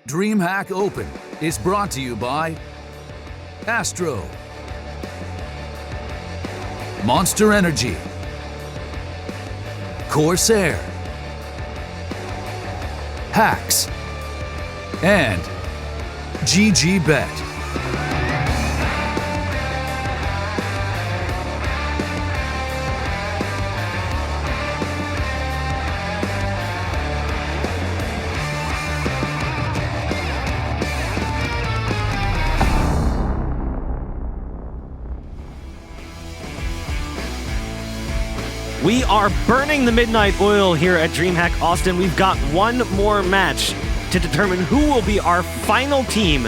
DreamHack Open is brought to you by Astro, Monster Energy, Corsair, Hacks, and GGBet. We are burning the midnight oil here at DreamHack Austin. We've got one more match to determine who will be our final team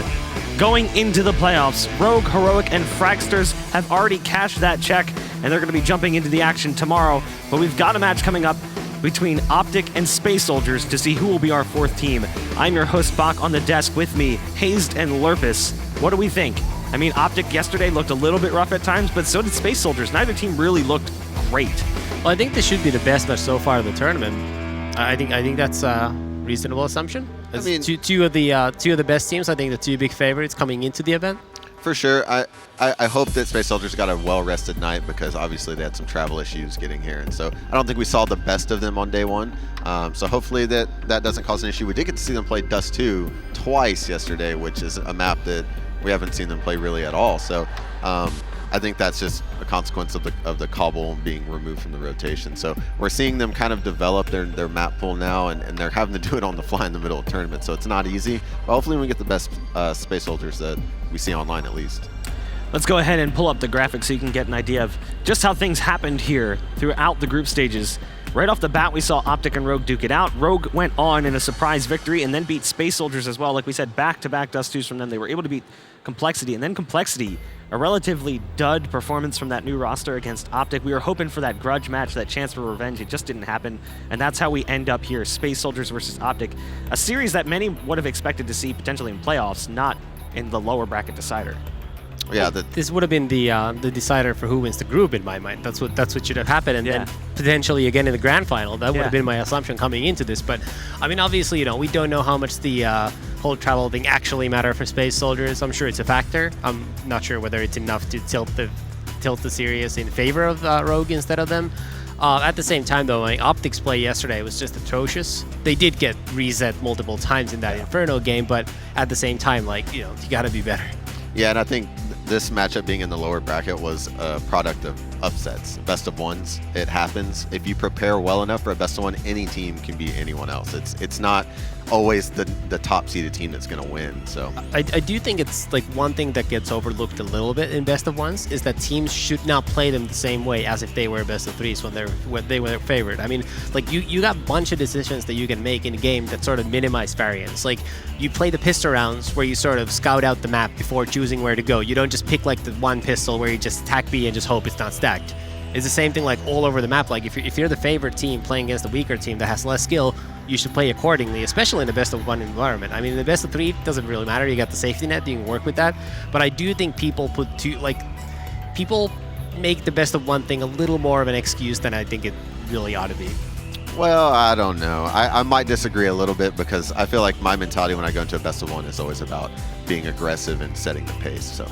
going into the playoffs. Rogue, Heroic, and Fragsters have already cashed that check, and they're going to be jumping into the action tomorrow. But we've got a match coming up between OpTic and Space Soldiers to see who will be our fourth team. I'm your host, Bach, on the desk with me, Hazed and Lurpus. What do we think? I mean, OpTic yesterday looked a little bit rough at times, but so did Space Soldiers. Neither team really looked great. Well, I think this should be the best match so far of the tournament. I think that's a reasonable assumption. It's two of the best teams. I think the two big favorites coming into the event. For sure. I hope that Space Soldiers got a well-rested night because obviously they had some travel issues getting here. And so I don't think we saw the best of them on day one. So hopefully that doesn't cause an issue. We did get to see them play Dust 2 twice yesterday, which is a map that we haven't seen them play really at all. So I think that's just a consequence of the cobble being removed from the rotation. So we're seeing them kind of develop their map pool now, and they're having to do it on the fly in the middle of the tournament. So it's not easy, but hopefully we get the best Space Soldiers that we see online at least. Let's go ahead and pull up the graphics so you can get an idea of just how things happened here throughout the group stages. Right off the bat, we saw OpTic and Rogue duke it out. Rogue went on in a surprise victory and then beat Space Soldiers as well. Like we said, back-to-back Dust 2s from them. They were able to beat Complexity, and then Complexity, a relatively dud performance from that new roster against OpTic. We were hoping for that grudge match, that chance for revenge. It just didn't happen, and that's how we end up here, Space Soldiers versus OpTic, a series that many would have expected to see potentially in playoffs, not in the lower bracket decider. Yeah, this would have been the decider for who wins the group in my mind. That's what should have happened, and then potentially again in the grand final. That would have been my assumption coming into this. But I mean, obviously, we don't know how much the whole travel thing actually matter for Space Soldiers. I'm sure it's a factor. I'm not sure whether it's enough to tilt the series in favor of Rogue instead of them. At the same time, though, OpTic's play yesterday was just atrocious. They did get reset multiple times in that Inferno game, but at the same time, you got to be better. Yeah, and I think this matchup being in the lower bracket was a product of upsets, best of ones. It happens. If you prepare well enough for a best of one, any team can beat anyone else. It's not always the top seeded team that's going to win. So I do think it's one thing that gets overlooked a little bit in best of ones is that teams should not play them the same way as if they were best of threes when they were favored. I mean, you got a bunch of decisions that you can make in a game that sort of minimize variance. Like you play the pistol rounds where you sort of scout out the map before choosing where to go. You don't just pick the one pistol where you just attack B and just hope it's not stacked. It's the same thing all over the map. If you're the favorite team playing against a weaker team that has less skill, you should play accordingly, especially in the best of one environment. I mean, in the best of three, it doesn't really matter. You got the safety net, you can work with that. But I do think people people make the best of one thing a little more of an excuse than I think it really ought to be. Well, I don't know. I might disagree a little bit because I feel like my mentality when I go into a best of one is always about being aggressive and setting the pace. So.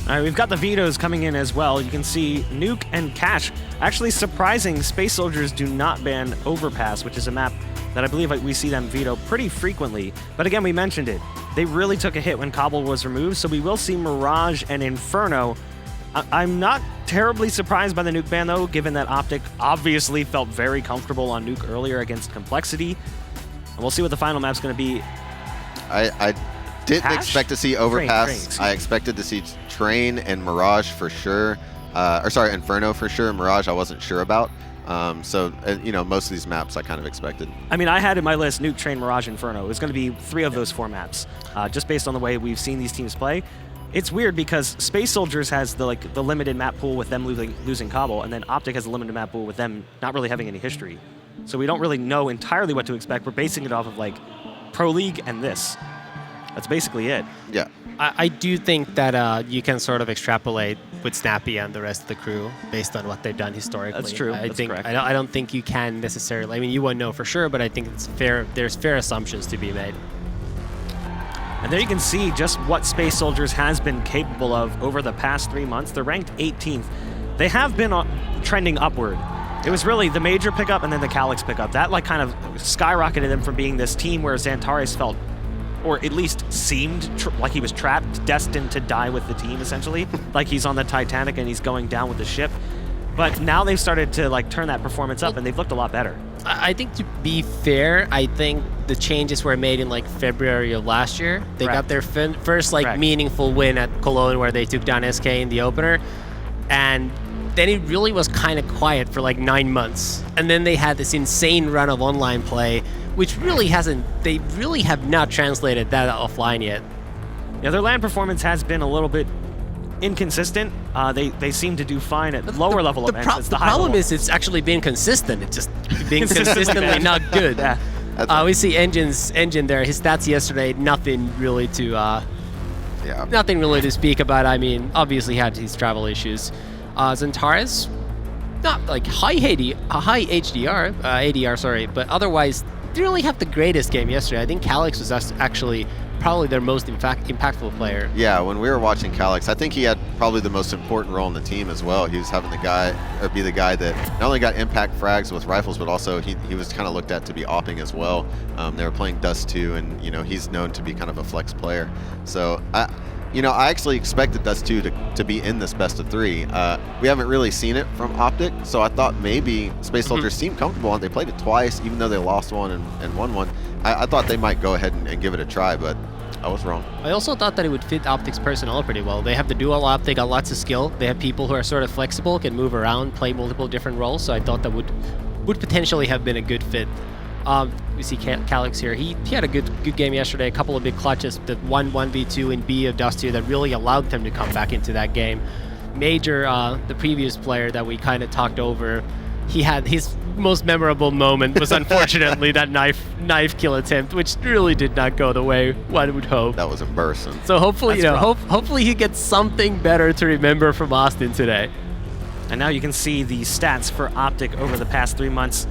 All right, we've got the vetoes coming in as well. You can see Nuke and Cash. Actually surprising, Space Soldiers do not ban Overpass, which is a map that I believe we see them veto pretty frequently. But again, we mentioned it. They really took a hit when Cobble was removed, so we will see Mirage and Inferno. I'm not terribly surprised by the Nuke ban, though, given that OpTic obviously felt very comfortable on Nuke earlier against Complexity. And we'll see what the final map's going to be. I didn't expect to see Overpass. Train, I expected to see Train and Mirage for sure. Inferno for sure. Mirage I wasn't sure about. Most of these maps I kind of expected. I mean, I had in my list Nuke, Train, Mirage, Inferno. It was going to be 3 of those 4 maps, just based on the way we've seen these teams play. It's weird because Space Soldiers has the limited map pool with them losing Cobble, and then OpTic has a limited map pool with them not really having any history. So we don't really know entirely what to expect. We're basing it off of Pro League and this. That's basically it. Yeah. I do think that you can sort of extrapolate with Snappy and the rest of the crew based on what they've done historically. That's true. That's correct. I don't think you can necessarily. I mean, you won't know for sure, but I think it's fair. There's fair assumptions to be made. And there you can see just what Space Soldiers has been capable of over the past 3 months. They're ranked 18th. They have been trending upward. It was really the Major pickup and then the Calyx pickup. That like kind of skyrocketed them from being this team where Xantares felt, or at least seemed like he was trapped, destined to die with the team, essentially. Like he's on the Titanic and he's going down with the ship. But now they've started to like turn that performance up and they've looked a lot better. I think to be fair, I think the changes were made in like February of last year. They got their first like meaningful win at Cologne where they took down SK in the opener. And then it really was kind of quiet for like 9 months. And then they had this insane run of online play, which really they really have not translated that offline yet. Yeah, their LAN performance has been a little bit inconsistent. They seem to do fine at lower level events. The problem is it's actually been consistent. It's just being consistently not good. Yeah. We see Engine there. His stats yesterday, nothing really to speak about. I mean, obviously he had his travel issues. Xantares, not like high ADR, sorry, but otherwise didn't really have the greatest game yesterday. I think Calyx was actually probably their most impactful player. Yeah, when we were watching Calyx, I think he had probably the most important role in the team as well. He was having be the guy that not only got impact frags with rifles, but also he was kind of looked at to be opping as well. They were playing Dust 2, and he's known to be kind of a flex player. So I actually expected Dust 2 to be in this best of 3. We haven't really seen it from OpTic, so I thought maybe Space Soldiers seemed comfortable on. They played it twice, even though they lost one and won one. I thought they might go ahead and give it a try, but I was wrong. I also thought that it would fit OpTic's personnel pretty well. They have the dual op, they got lots of skill. They have people who are sort of flexible, can move around, play multiple different roles, so I thought that would potentially have been a good fit. We see Calyx here. He had a good game yesterday, a couple of big clutches, the 1v2 in B of Dust 2 that really allowed them to come back into that game. Major, the previous player that we kind of talked over, he had his most memorable moment was unfortunately that knife kill attempt, which really did not go the way one would hope. That was embarrassing. So hopefully, hopefully he gets something better to remember from Austin today. And now you can see the stats for OpTic over the past 3 months.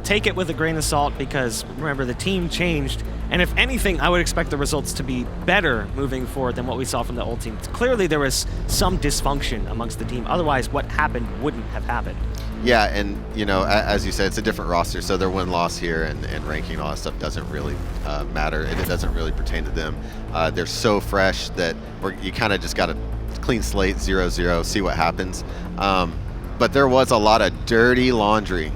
Take it with a grain of salt because, remember, the team changed. And if anything, I would expect the results to be better moving forward than what we saw from the old team. Clearly, there was some dysfunction amongst the team. Otherwise, what happened wouldn't have happened. Yeah, and, as you said, it's a different roster, so their win-loss here and ranking and all that stuff doesn't really matter. It doesn't really pertain to them. They're so fresh that you kind of just got a clean slate, 0-0, see what happens. But there was a lot of dirty laundry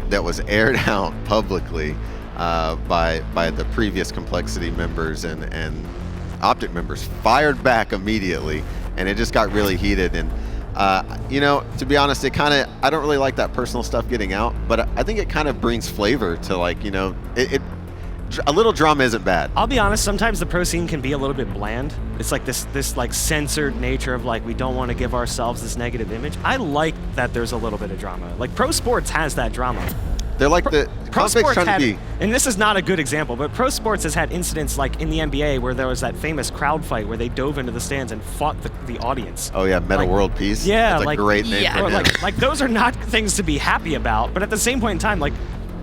that was aired out publicly by the previous Complexity members, and OpTic members fired back immediately, and it just got really heated. And to be honest, I don't really like that personal stuff getting out, but I think it kind of brings flavor to a little drama isn't bad. I'll be honest, sometimes the pro scene can be a little bit bland. It's like this like censored nature of like, we don't want to give ourselves this negative image. I like that there's a little bit of drama. Like pro sports has that drama. They're like Pro Sports trying to be. And this is not a good example, but Pro Sports has had incidents like in the NBA where there was that famous crowd fight where they dove into the stands and fought the audience. Oh yeah, Meta World Peace. Yeah, that's a great name for him. Like those are not things to be happy about, but at the same point in time, like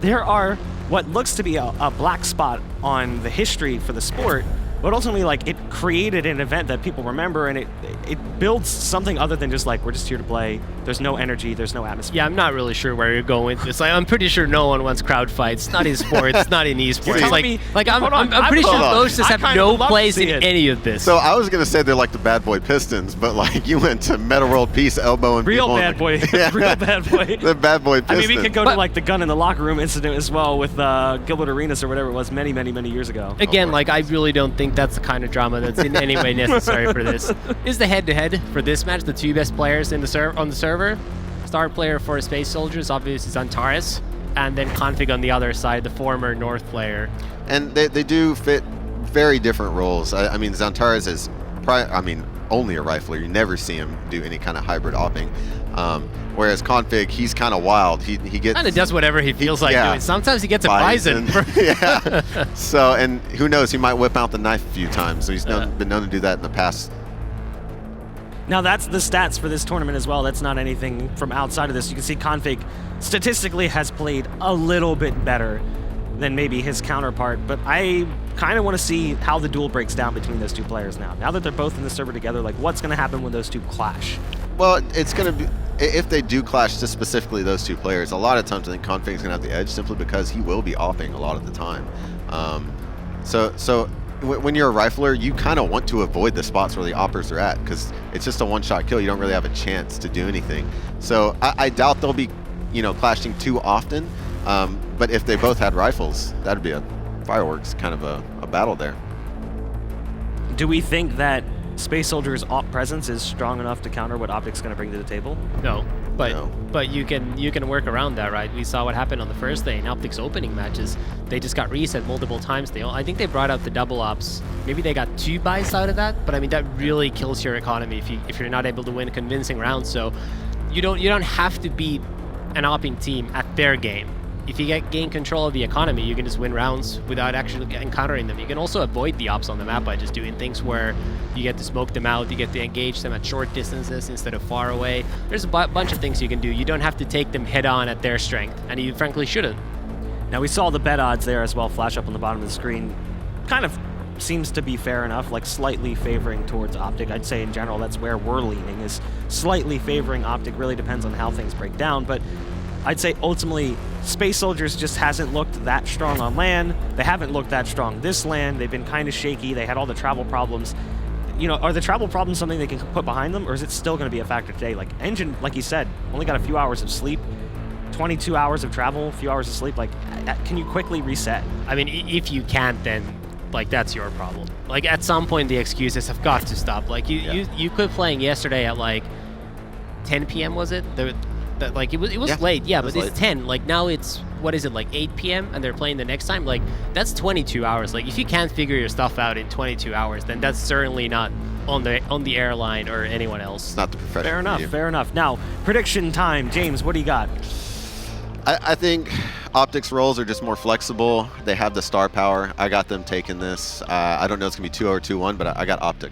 there are what looks to be a black spot on the history for the sport, but ultimately like it created an event that people remember, and it builds something other than just like we're just here to play. There's no energy, there's no atmosphere. Yeah, I'm not really sure where you're going with this. Like, I'm pretty sure no one wants crowd fights, not in sports, not in esports. I'm pretty sure those just have no place in any of this. So I was gonna say they're like the Bad Boy Pistons, but like you went to Meta World Peace, elbowing real people. Bad Boy, real bad boy. The Bad Boy Pistons. I mean, we could go to like the gun in the locker room incident as well with Gilbert Arenas or whatever it was many years ago. Again, like I really don't think that's the kind of drama that's in any way necessary for this. Is the head-to-head for this match the two best players in on the server? Star player for Space Soldiers, obviously, is Xantares, and then Config on the other side, the former North player. And they do fit very different roles. I mean, Xantares is only a rifler. You never see him do any kind of hybrid opping. Whereas Config, he's kind of wild. He gets kind of does whatever he feels like doing. Sometimes he gets a bison. Yeah. So, and who knows? He might whip out the knife a few times. So he's been known to do that in the past. Now that's the stats for this tournament as well. That's not anything from outside of this. You can see Config statistically has played a little bit better. than maybe his counterpart, but I kind of want to see how the duel breaks down between those two players now. Now that they're both in the server together, like what's going to happen when those two clash? Well, it's going to be, if they do clash, just specifically those two players, a lot of times I think Config's going to have the edge simply because he will be offing a lot of the time. So when you're a rifler, you kind of want to avoid the spots where the oppers are at because it's just a one-shot kill. You don't really have a chance to do anything. So I doubt they'll be, clashing too often. But if they both had rifles, that'd be a fireworks kind of a battle there. Do we think that Space Soldier's op presence is strong enough to counter what OpTic's going to bring to the table? No, but you can work around that, right? We saw what happened on the first day in OpTic's opening matches. They just got reset multiple times. I think they brought out the double ops. Maybe they got 2 buys out of that, but I mean that really kills your economy if you're not able to win convincing rounds. So you don't have to beat an opping team at their game. If you gain control of the economy, you can just win rounds without actually encountering them. You can also avoid the ops on the map by just doing things where you get to smoke them out, you get to engage them at short distances instead of far away. There's a bunch of things you can do. You don't have to take them head on at their strength, and you frankly shouldn't. Now we saw the bet odds there as well flash up on the bottom of the screen. Kind of seems to be fair enough, like slightly favoring towards OpTic. I'd say in general that's where we're leaning, is slightly favoring OpTic. Really depends on how things break down, but I'd say ultimately Space Soldiers just hasn't looked that strong on LAN. They haven't looked that strong this LAN. They've been kind of shaky. They had all the travel problems. Are the travel problems something they can put behind them, or is it still going to be a factor today? Like Engine, like you said, only got a few hours of sleep, 22 hours of travel, a few hours of sleep. Like, can you quickly reset? I mean, if you can't, then like that's your problem. Like at some point the excuses have got to stop. Like you quit playing yesterday at like 10 p.m. was it? Like it was late, yeah, but it's 10. Like now it's, what is it, like 8 p.m. and they're playing the next time? Like that's 22 hours. Like if you can't figure your stuff out in 22 hours, then that's certainly not on the airline or anyone else. It's not the professional. Fair enough. Now, prediction time. James, what do you got? I think OpTic's roles are just more flexible. They have the star power. I got them taking this. I don't know it's going to be 2-0 or 2-1, but I got OpTic.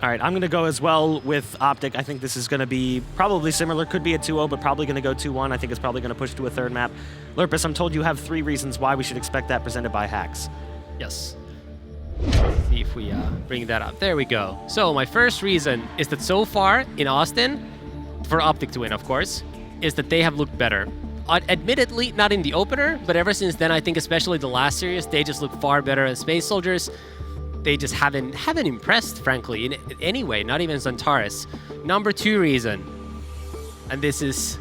All right, I'm going to go as well with OpTic. I think this is going to be probably similar. Could be a 2-0, but probably going to go 2-1. I think it's probably going to push to a third map. Lurpus, I'm told you have 3 reasons why we should expect that presented by Hacks. Yes. Let's see if we bring that up. There we go. So my first reason is that so far in Austin, for OpTic to win, of course, is that they have looked better. Admittedly, not in the opener, but ever since then, I think especially the last series, they just look far better as Space Soldiers. They just haven't impressed, frankly, in any way, not even Zantaris. Number 2 reason, and this is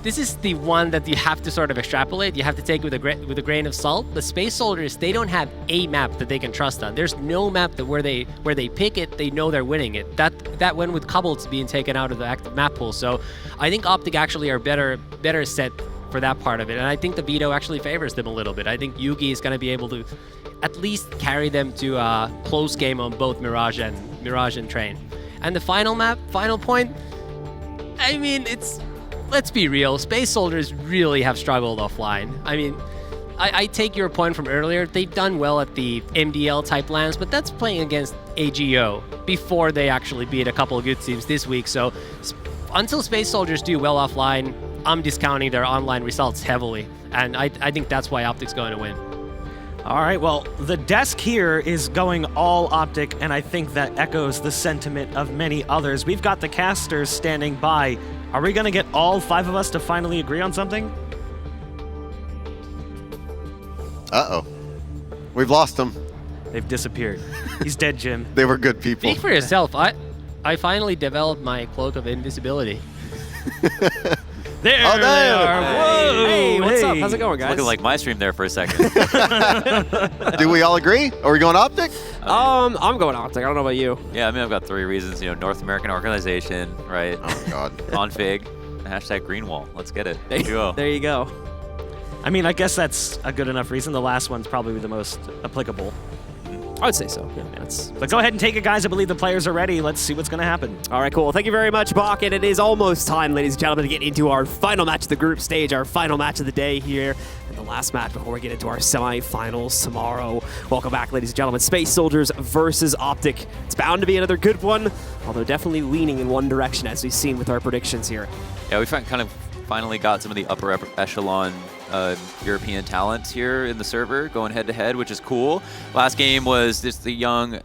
the one that you have to sort of extrapolate. You have to take with a grain of salt. The Space Soldiers, they don't have a map that they can trust on. There's no map that where they pick it, they know they're winning it. That went with Cobbles being taken out of the active map pool. So I think OpTic actually are better set for that part of it, and I think the veto actually favors them a little bit. I think Yugi is going to be able to at least carry them to a close game on both Mirage and Train. And the final point, I mean, let's be real, Space Soldiers really have struggled offline. I mean, I take your point from earlier, they've done well at the MDL type lands, but that's playing against AGO before they actually beat a couple of good teams this week. So until Space Soldiers do well offline, I'm discounting their online results heavily, and I think that's why OpTic's going to win. All right, well, the desk here is going all OpTic, and I think that echoes the sentiment of many others. We've got the casters standing by. Are we going to get all 5 of us to finally agree on something? Uh-oh. We've lost them. They've disappeared. He's dead, Jim. They were good people. Speak for yourself. I finally developed my cloak of invisibility. There they are. Whoa! Hey, what's up? How's it going, guys? Looking like my stream there for a second. Do we all agree? Are we going OpTic? I'm going OpTic. I don't know about you. Yeah, I mean, I've got 3 reasons. North American organization, right? Oh, God. Config, hashtag Greenwall. Let's get it. There you go. I mean, I guess that's a good enough reason. The last one's probably the most applicable. I would say so. Yeah, but go ahead and take it, guys. I believe the players are ready. Let's see what's going to happen. All right, cool. Thank you very much, Bach. And it is almost time, ladies and gentlemen, to get into our final match of the group stage, our final match of the day here, and the last match before we get into our semifinals tomorrow. Welcome back, ladies and gentlemen. Space Soldiers versus OpTic. It's bound to be another good one, although definitely leaning in one direction, as we've seen with our predictions here. Yeah, we kind of finally got some of the upper echelon European talent here in the server going head-to-head, which is cool. Last game was just the young,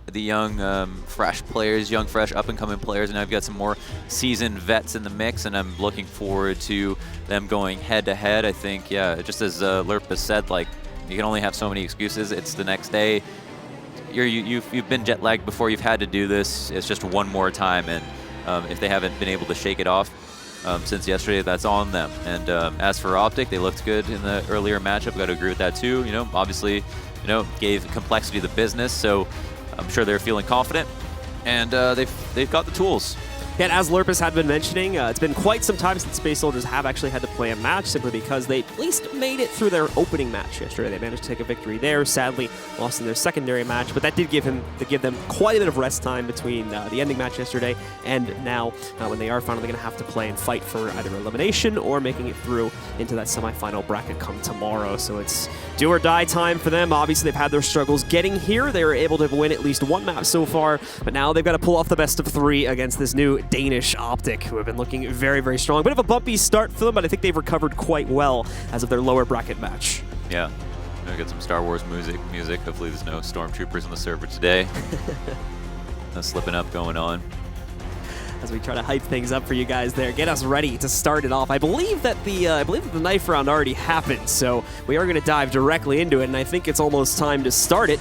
fresh players, young, fresh, up-and-coming players, and now I've got some more seasoned vets in the mix, and I'm looking forward to them going head-to-head. I think, yeah, just as Lerpus said, like, you can only have so many excuses. It's the next day. You've been jet-lagged before. You've had to do this. It's just one more time, and if they haven't been able to shake it off since yesterday, that's on them. And as for OpTic, they looked good in the earlier matchup. Got to agree with that too. You know, obviously, you know, gave complexity to the business, so I'm sure they're feeling confident, and they've got the tools. And as Lerpus had been mentioning, it's been quite some time since Space Soldiers have actually had to play a match, simply because they at least made it through their opening match yesterday. They managed to take a victory there, sadly lost in their secondary match, but that did give them quite a bit of rest time between the ending match yesterday and now, when they are finally going to have to play and fight for either elimination or making it through into that semifinal bracket come tomorrow. So it's do or die time for them. Obviously, they've had their struggles getting here. They were able to win at least one map so far, but now they've got to pull off the best of 3 against this new Danish OpTic, who have been looking very, very strong. Bit of a bumpy start for them, but I think they've recovered quite well as of their lower bracket match. Yeah, we got some Star Wars music. Hopefully there's no stormtroopers on the server today. No slipping up going on. As we try to hype things up for you guys there, get us ready to start it off. I believe that the knife round already happened, so we are going to dive directly into it, and I think it's almost time to start it.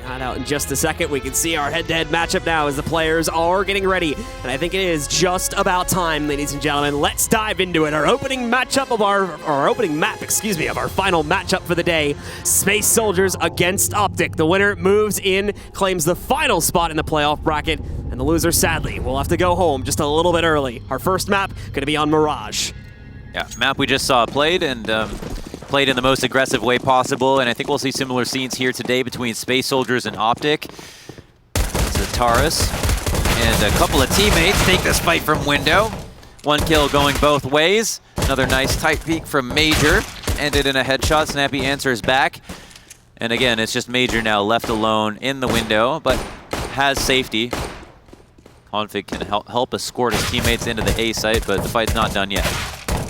Not out in just a second. We can see our head-to-head matchup now as the players are getting ready. And I think it is just about time, ladies and gentlemen. Let's dive into it. Our opening matchup of our opening map, of our final matchup for the day. Space Soldiers against OpTic. The winner moves in, claims the final spot in the playoff bracket, and the loser, sadly, will have to go home just a little bit early. Our first map going to be on Mirage. Yeah, map we just saw played, and played in the most aggressive way possible, and I think we'll see similar scenes here today between Space Soldiers and OpTic. Taurus and a couple of teammates take this fight from window. One kill going both ways. Another nice tight peek from Major. Ended in a headshot. Snappy answers back. And again, it's just Major now left alone in the window, but has safety. Config can help escort his teammates into the A site, but the fight's not done yet.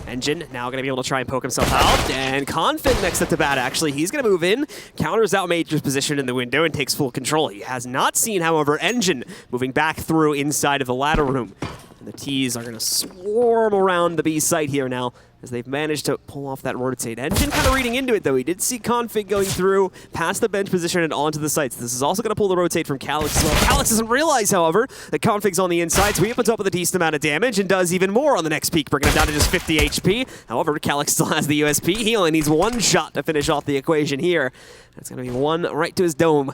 Engine now going to be able to try and poke himself out, and Config next up to bat, actually. He's going to move in, counters out Major's position in the window, and takes full control. He has not seen, however, Engine moving back through inside of the ladder room. And the T's are going to swarm around the B site here now, as they've managed to pull off that rotate. Engine kind of reading into it, though. He did see Config going through, past the bench position and onto the sites. This is also going to pull the rotate from Calyx as well. Calyx doesn't realize, however, that Config's on the inside, so he opens up with a decent amount of damage and does even more on the next peak, bringing him down to just 50 HP. However, Calyx still has the USP. He only needs one shot to finish off the equation here. That's going to be one right to his dome.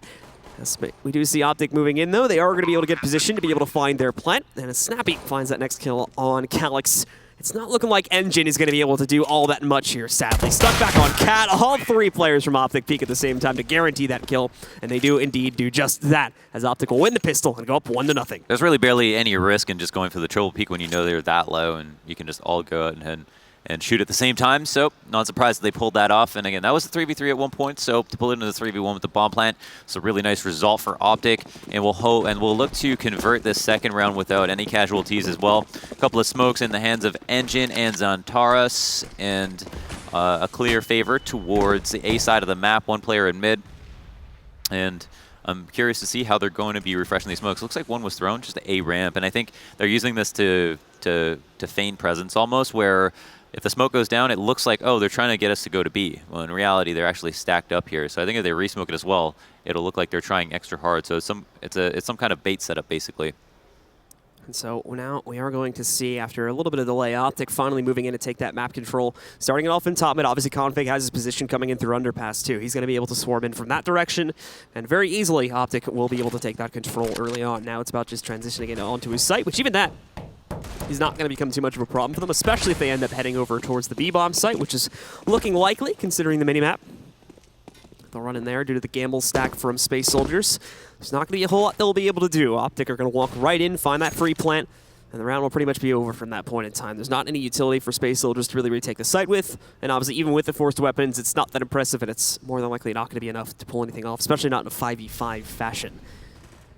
We do see OpTic moving in, though. They are going to be able to get positioned to be able to find their plant, and a Snappy finds that next kill on Calyx. It's not looking like Engine is going to be able to do all that much here, sadly. Stuck back on Cat. All 3 players from OpTic peek at the same time to guarantee that kill, and they do indeed do just that, as OpTic will win the pistol and go up 1-0. There's really barely any risk in just going for the triple peek when you know they're that low, and you can just all go out and shoot at the same time. So not surprised that they pulled that off. And again, that was a 3v3 at one point, so to pull it into the 3v1 with the bomb plant, it's a really nice result for OpTic, and we'll look to convert this second round without any casualties as well. A couple of smokes in the hands of Engine and Zantaras, and a clear favor towards the A side of the map, one player in mid. And I'm curious to see how they're going to be refreshing these smokes. Looks like one was thrown, just the A ramp, and I think they're using this to feign presence almost, where if the smoke goes down, it looks like, oh, they're trying to get us to go to B. Well, in reality, they're actually stacked up here. So I think if they resmoke it as well, it'll look like they're trying extra hard. So it's some kind of bait setup, basically. And so now we are going to see, after a little bit of delay, OpTic finally moving in to take that map control. Starting it off in top mid, obviously Config has his position coming in through underpass too. He's going to be able to swarm in from that direction, and very easily OpTic will be able to take that control early on. Now it's about just transitioning it onto his site, which even that is not going to become too much of a problem for them, especially if they end up heading over towards the B-bomb site, which is looking likely considering the minimap. They'll run in there due to the gamble stack from Space Soldiers. There's not going to be a whole lot they'll be able to do. OpTic are going to walk right in, find that free plant, and the round will pretty much be over from that point in time. There's not any utility for Space Soldiers to really retake the site with, and obviously even with the forced weapons, it's not that impressive, and it's more than likely not going to be enough to pull anything off, especially not in a 5v5 fashion.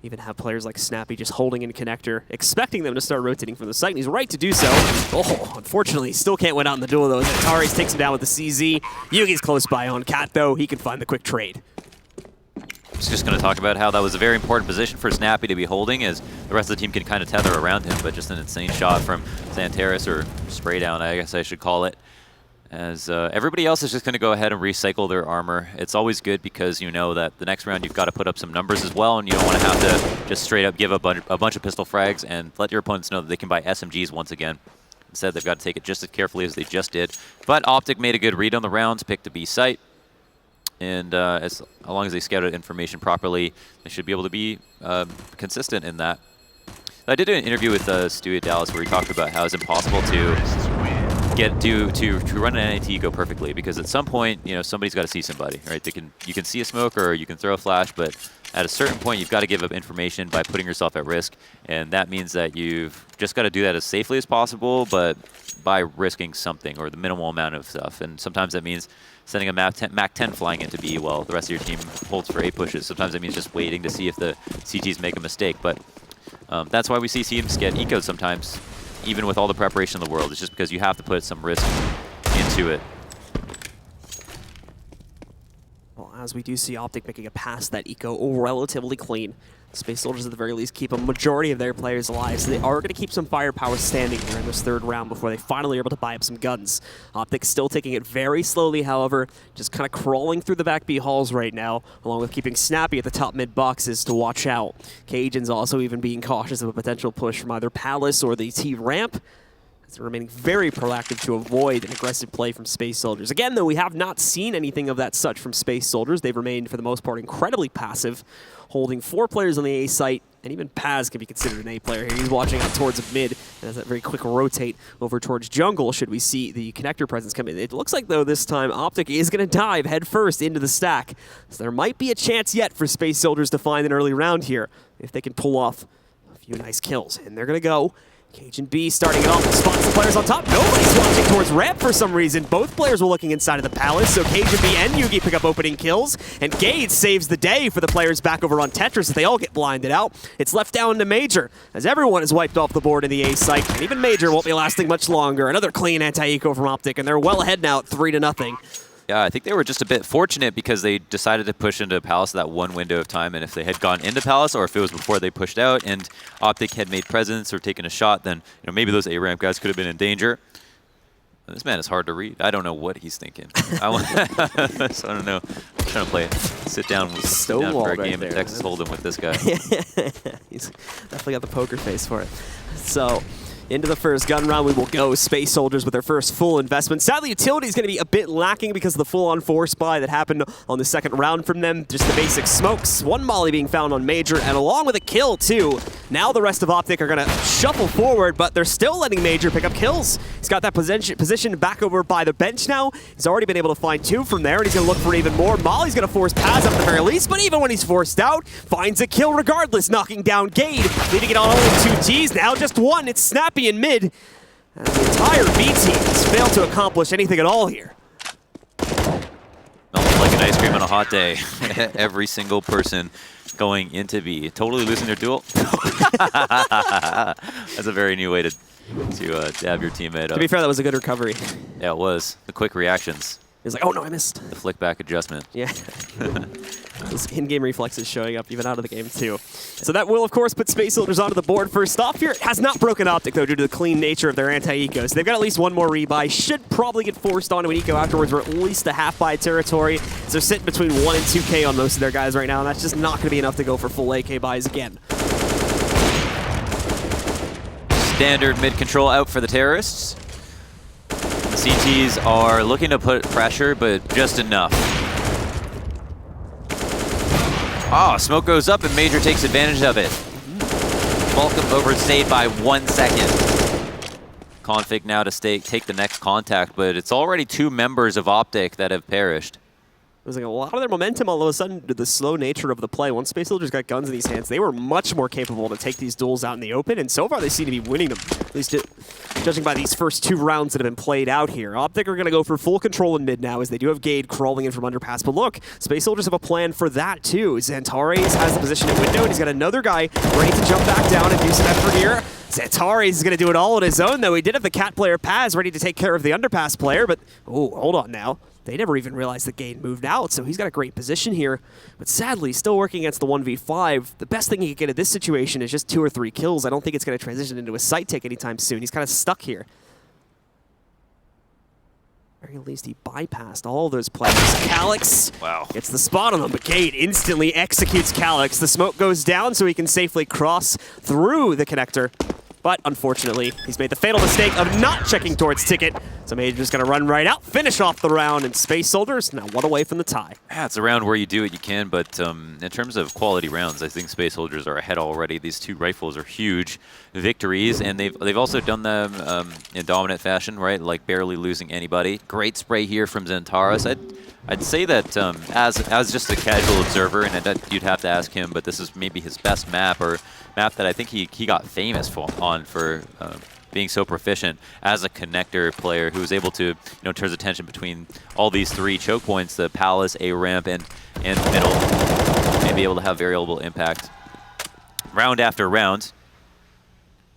Even have players like Snappy just holding in connector, expecting them to start rotating from the site, and he's right to do so. Oh, unfortunately, still can't win out in the duel, though. Ataris takes him down with the CZ. Yugi's close by on Cat, though. He can find the quick trade. I was just going to talk about how that was a very important position for Snappy to be holding, as the rest of the team can kind of tether around him, but just an insane shot from Xantaris, or spray down, I guess I should call it. As everybody else is just going to go ahead and recycle their armor. It's always good because you know that the next round you've got to put up some numbers as well, and you don't want to have to just straight up give a bunch of pistol frags and let your opponents know that they can buy SMGs once again. Instead, they've got to take it just as carefully as they just did. But OpTic made a good read on the rounds, picked a B site, and as long as they scouted information properly, they should be able to be consistent in that. I did an interview with Stewie at Dallas where he talked about how it's impossible to run an NIT go perfectly, because at some point, you know, somebody's got to see somebody, right? You can see a smoke or you can throw a flash, but at a certain point, you've got to give up information by putting yourself at risk, and that means that you've just got to do that as safely as possible, but by risking something or the minimal amount of stuff. And sometimes that means sending a Mac 10 flying into B while the rest of your team holds for A pushes. Sometimes it means just waiting to see if the CTs make a mistake, but that's why we see teams get ecoed sometimes, even with all the preparation in the world. It's just because you have to put some risk into it. Well, as we do see OpTic making a pass that eco relatively clean. Space Soldiers at the very least keep a majority of their players alive, so they are going to keep some firepower standing here in this third round before they finally are able to buy up some guns. OpTic still taking it very slowly, however, just kind of crawling through the back B halls right now, along with keeping Snappy at the top mid boxes to watch out. Cajun's also even being cautious of a potential push from either Palace or the T ramp, as they're remaining very proactive to avoid an aggressive play from Space Soldiers. Again, though, we have not seen anything of that such from Space Soldiers. They've remained, for the most part, incredibly passive, holding 4 players on the A site, and even Paz can be considered an A player here. He's watching out towards mid, and has that very quick rotate over towards jungle should we see the connector presence come in. It looks like, though, this time OpTic is going to dive headfirst into the stack. So there might be a chance yet for Space Soldiers to find an early round here, if they can pull off a few nice kills. And they're going to go. Cajun B starting it off, spots the players on top. Nobody's watching towards ramp for some reason. Both players were looking inside of the palace, so Cajun B and Yugi pick up opening kills, and Gade saves the day for the players back over on Tetris as they all get blinded out. It's left down to Major, as everyone is wiped off the board in the A site, and even Major won't be lasting much longer. Another clean anti-eco from OpTic, and they're well ahead now at 3-0. Yeah, I think they were just a bit fortunate because they decided to push into Palace that one window of time, and if they had gone into Palace, or if it was before they pushed out and OpTic had made presence or taken a shot, then maybe those A-ramp guys could have been in danger. This man is hard to read. I don't know what he's thinking. So I don't know. I'm trying to sit down for a game of Texas Hold'em with this guy. He's definitely got the poker face for it. So into the first gun round we will go. Space Soldiers with their first full investment. Sadly, utility is going to be a bit lacking because of the full-on force buy that happened on the second round from them. Just the basic smokes. One molly being found on Major, and along with a kill, too. Now the rest of OpTic are going to shuffle forward, but they're still letting Major pick up kills. He's got that position back over by the bench now. He's already been able to find 2 from there, and he's going to look for even more. Molly's going to force Paz up at the very least, but even when he's forced out, finds a kill regardless, knocking down Gade, leaving it on only 2 Ts. Now just 1. It's Snappy in mid. And the entire B team has failed to accomplish anything at all here. Melting like an ice cream on a hot day. Every single person going into B, totally losing their duel. That's a very new way to dab your teammate up. To be fair, that was a good recovery. Yeah, it was. The quick reactions. He was like, oh no, I missed. The flick back adjustment. Yeah. Those in-game reflexes showing up even out of the game too. So that will, of course, put Space Soldiers onto the board first off here. It has not broken OpTic, though, due to the clean nature of their anti-eco. So they've got at least one more rebuy. Should probably get forced onto an eco afterwards, or at least a half-buy territory. So they're sitting between 1 and 2K on most of their guys right now, and that's just not going to be enough to go for full AK buys again. Standard mid-control out for the terrorists. The CTs are looking to put pressure, but just enough. Oh, smoke goes up and Major takes advantage of it. Vulcan overstayed by 1 second. Config now to take the next contact, but it's already 2 members of OpTic that have perished. losing a lot of their momentum all of a sudden to the slow nature of the play. Once Space Soldiers got guns in these hands, they were much more capable to take these duels out in the open, and so far they seem to be winning them, at least judging by these first 2 rounds that have been played out here. OpTic are going to go for full control in mid now, as they do have Gade crawling in from underpass, but look, Space Soldiers have a plan for that too. Xantares has the position at window, and he's got another guy ready to jump back down and do some effort here. Xantares is going to do it all on his own, though. He did have the cat player Paz ready to take care of the underpass player, but, oh, hold on now. They never even realized that Gade moved out, so he's got a great position here. But sadly, still working against the 1v5. The best thing he could get at this situation is just 2 or 3 kills. I don't think it's going to transition into a sight take anytime soon. He's kind of stuck here. At very least, he bypassed all those players. Calyx gets the spot on them, but Gade instantly executes Calyx. The smoke goes down so he can safely cross through the connector. But unfortunately, he's made the fatal mistake of not checking towards Ticket. So Mage just going to run right out, finish off the round, and Space Soldiers now 1 away from the tie. Yeah, it's a round where you do what you can, but in terms of quality rounds, I think Space Soldiers are ahead already. These 2 rifles are huge victories, and they've also done them in dominant fashion, right? Like barely losing anybody. Great spray here from Xantares. I'd say that as just a casual observer, and you'd have to ask him, but this is maybe his best map, or map that I think he got famous for being so proficient as a connector player who was able to turn his attention between all these 3 choke points, the Palace, A ramp, and middle, and be able to have variable impact round after round.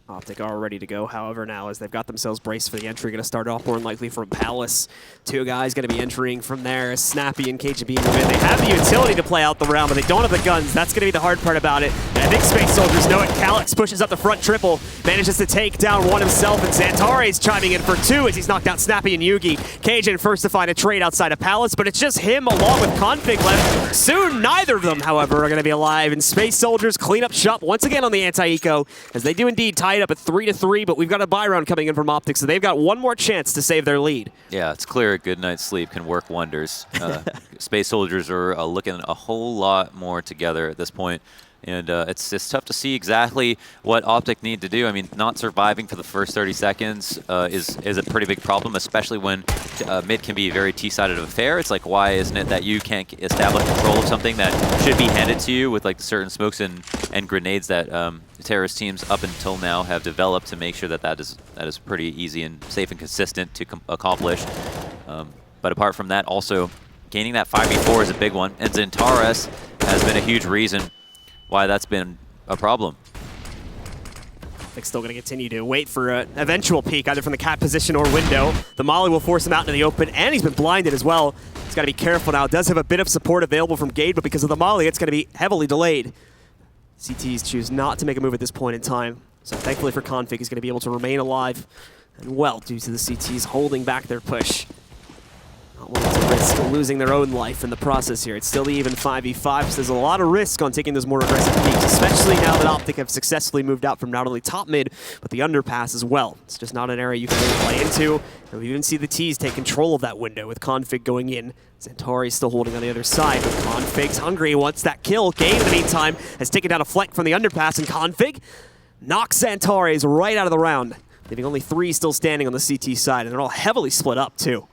OpTic are ready to go, however, now as they've got themselves braced for the entry. Going to start off more than likely from Palace. 2 guys going to be entering from there. Snappy and KGB move in. They have the utility to play out the round, but they don't have the guns. That's going to be the hard part about it. And I think Space Soldiers know it. Calyx pushes up the front triple, manages to take down 1 himself, and Xantares chiming in for 2 as he's knocked out Snappy and Yugi. Cajun first to find a trade outside of Palace, but it's just him along with Config left. Soon, neither of them, however, are going to be alive, and Space Soldiers clean up shop once again on the anti-eco, as they do indeed tie it up at 3-3, but we've got a buy round coming in from OpTic, so they've got 1 more chance to save their lead. Yeah, it's clear a good night's sleep can work wonders. Space Soldiers are looking a whole lot more together at this point. And it's tough to see exactly what OpTic need to do. I mean, not surviving for the first 30 seconds is a pretty big problem, especially when mid can be a very T-sided affair. It's like, why isn't it that you can't establish control of something that should be handed to you with like certain smokes and grenades that terrorist teams up until now have developed to make sure that is pretty easy and safe and consistent to accomplish. But apart from that, also gaining that 5v4 is a big one, and Xantares has been a huge reason why that's been a problem. OpTic's still going to continue to wait for an eventual peek, either from the cat position or window. The molly will force him out into the open, and he's been blinded as well. He's got to be careful now. It does have a bit of support available from Gade, but because of the molly, it's going to be heavily delayed. CTs choose not to make a move at this point in time. So thankfully for Config, he's going to be able to remain alive and well due to the CTs holding back their push. Not willing to risk losing their own life in the process here. It's still the even 5v5, so there's a lot of risk on taking those more aggressive peaks, especially now that OpTic have successfully moved out from not only top mid, but the underpass as well. It's just not an area you can really play into. And we even see the T's take control of that window with Config going in. Xantares still holding on the other side, but Config's hungry, wants that kill. Gade, in the meantime, has taken down a flank from the underpass, and Config knocks Xantares right out of the round, leaving only 3 still standing on the CT side, and they're all heavily split up too.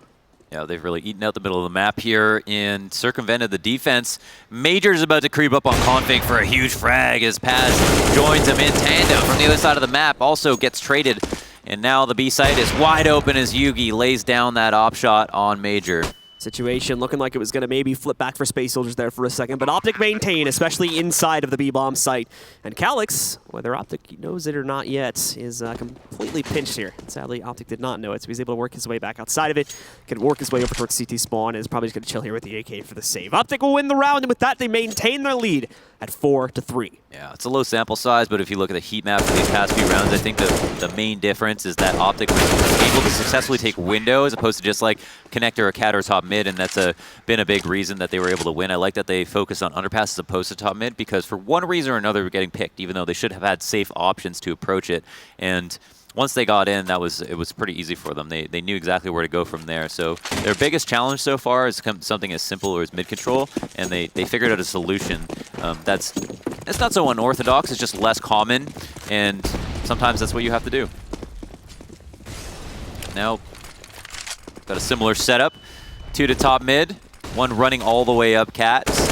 Yeah, they've really eaten out the middle of the map here and circumvented the defense. Major's about to creep up on Config for a huge frag as Paz joins him in tandem from the other side of the map. Also gets traded, and now the B site is wide open as Yugi lays down that op shot on Major. Situation looking like it was going to maybe flip back for Space Soldiers there for a second, but OpTic maintain, especially inside of the B-bomb site. And Calyx, whether OpTic knows it or not yet, is completely pinched here. Sadly, OpTic did not know it, so he's able to work his way back outside of it, can work his way over towards CT spawn, and is probably just going to chill here with the AK for the save. OpTic will win the round, and with that, they maintain their lead at 4-3. Yeah, it's a low sample size, but if you look at the heat map for these past few rounds, I think the main difference is that OpTic was able to successfully take window as opposed to just like connector or cat or top mid, and that's been a big reason that they were able to win. I like that they focused on underpass as opposed to top mid, because for one reason or another, we're getting picked, even though they should have had safe options to approach it. And once they got in, it was pretty easy for them. They knew exactly where to go from there. So their biggest challenge so far is something as simple as mid control, and they figured out a solution it's not so unorthodox. It's just less common, and sometimes that's what you have to do. Now, got a similar setup. 2 to top mid. One running all the way up Cats.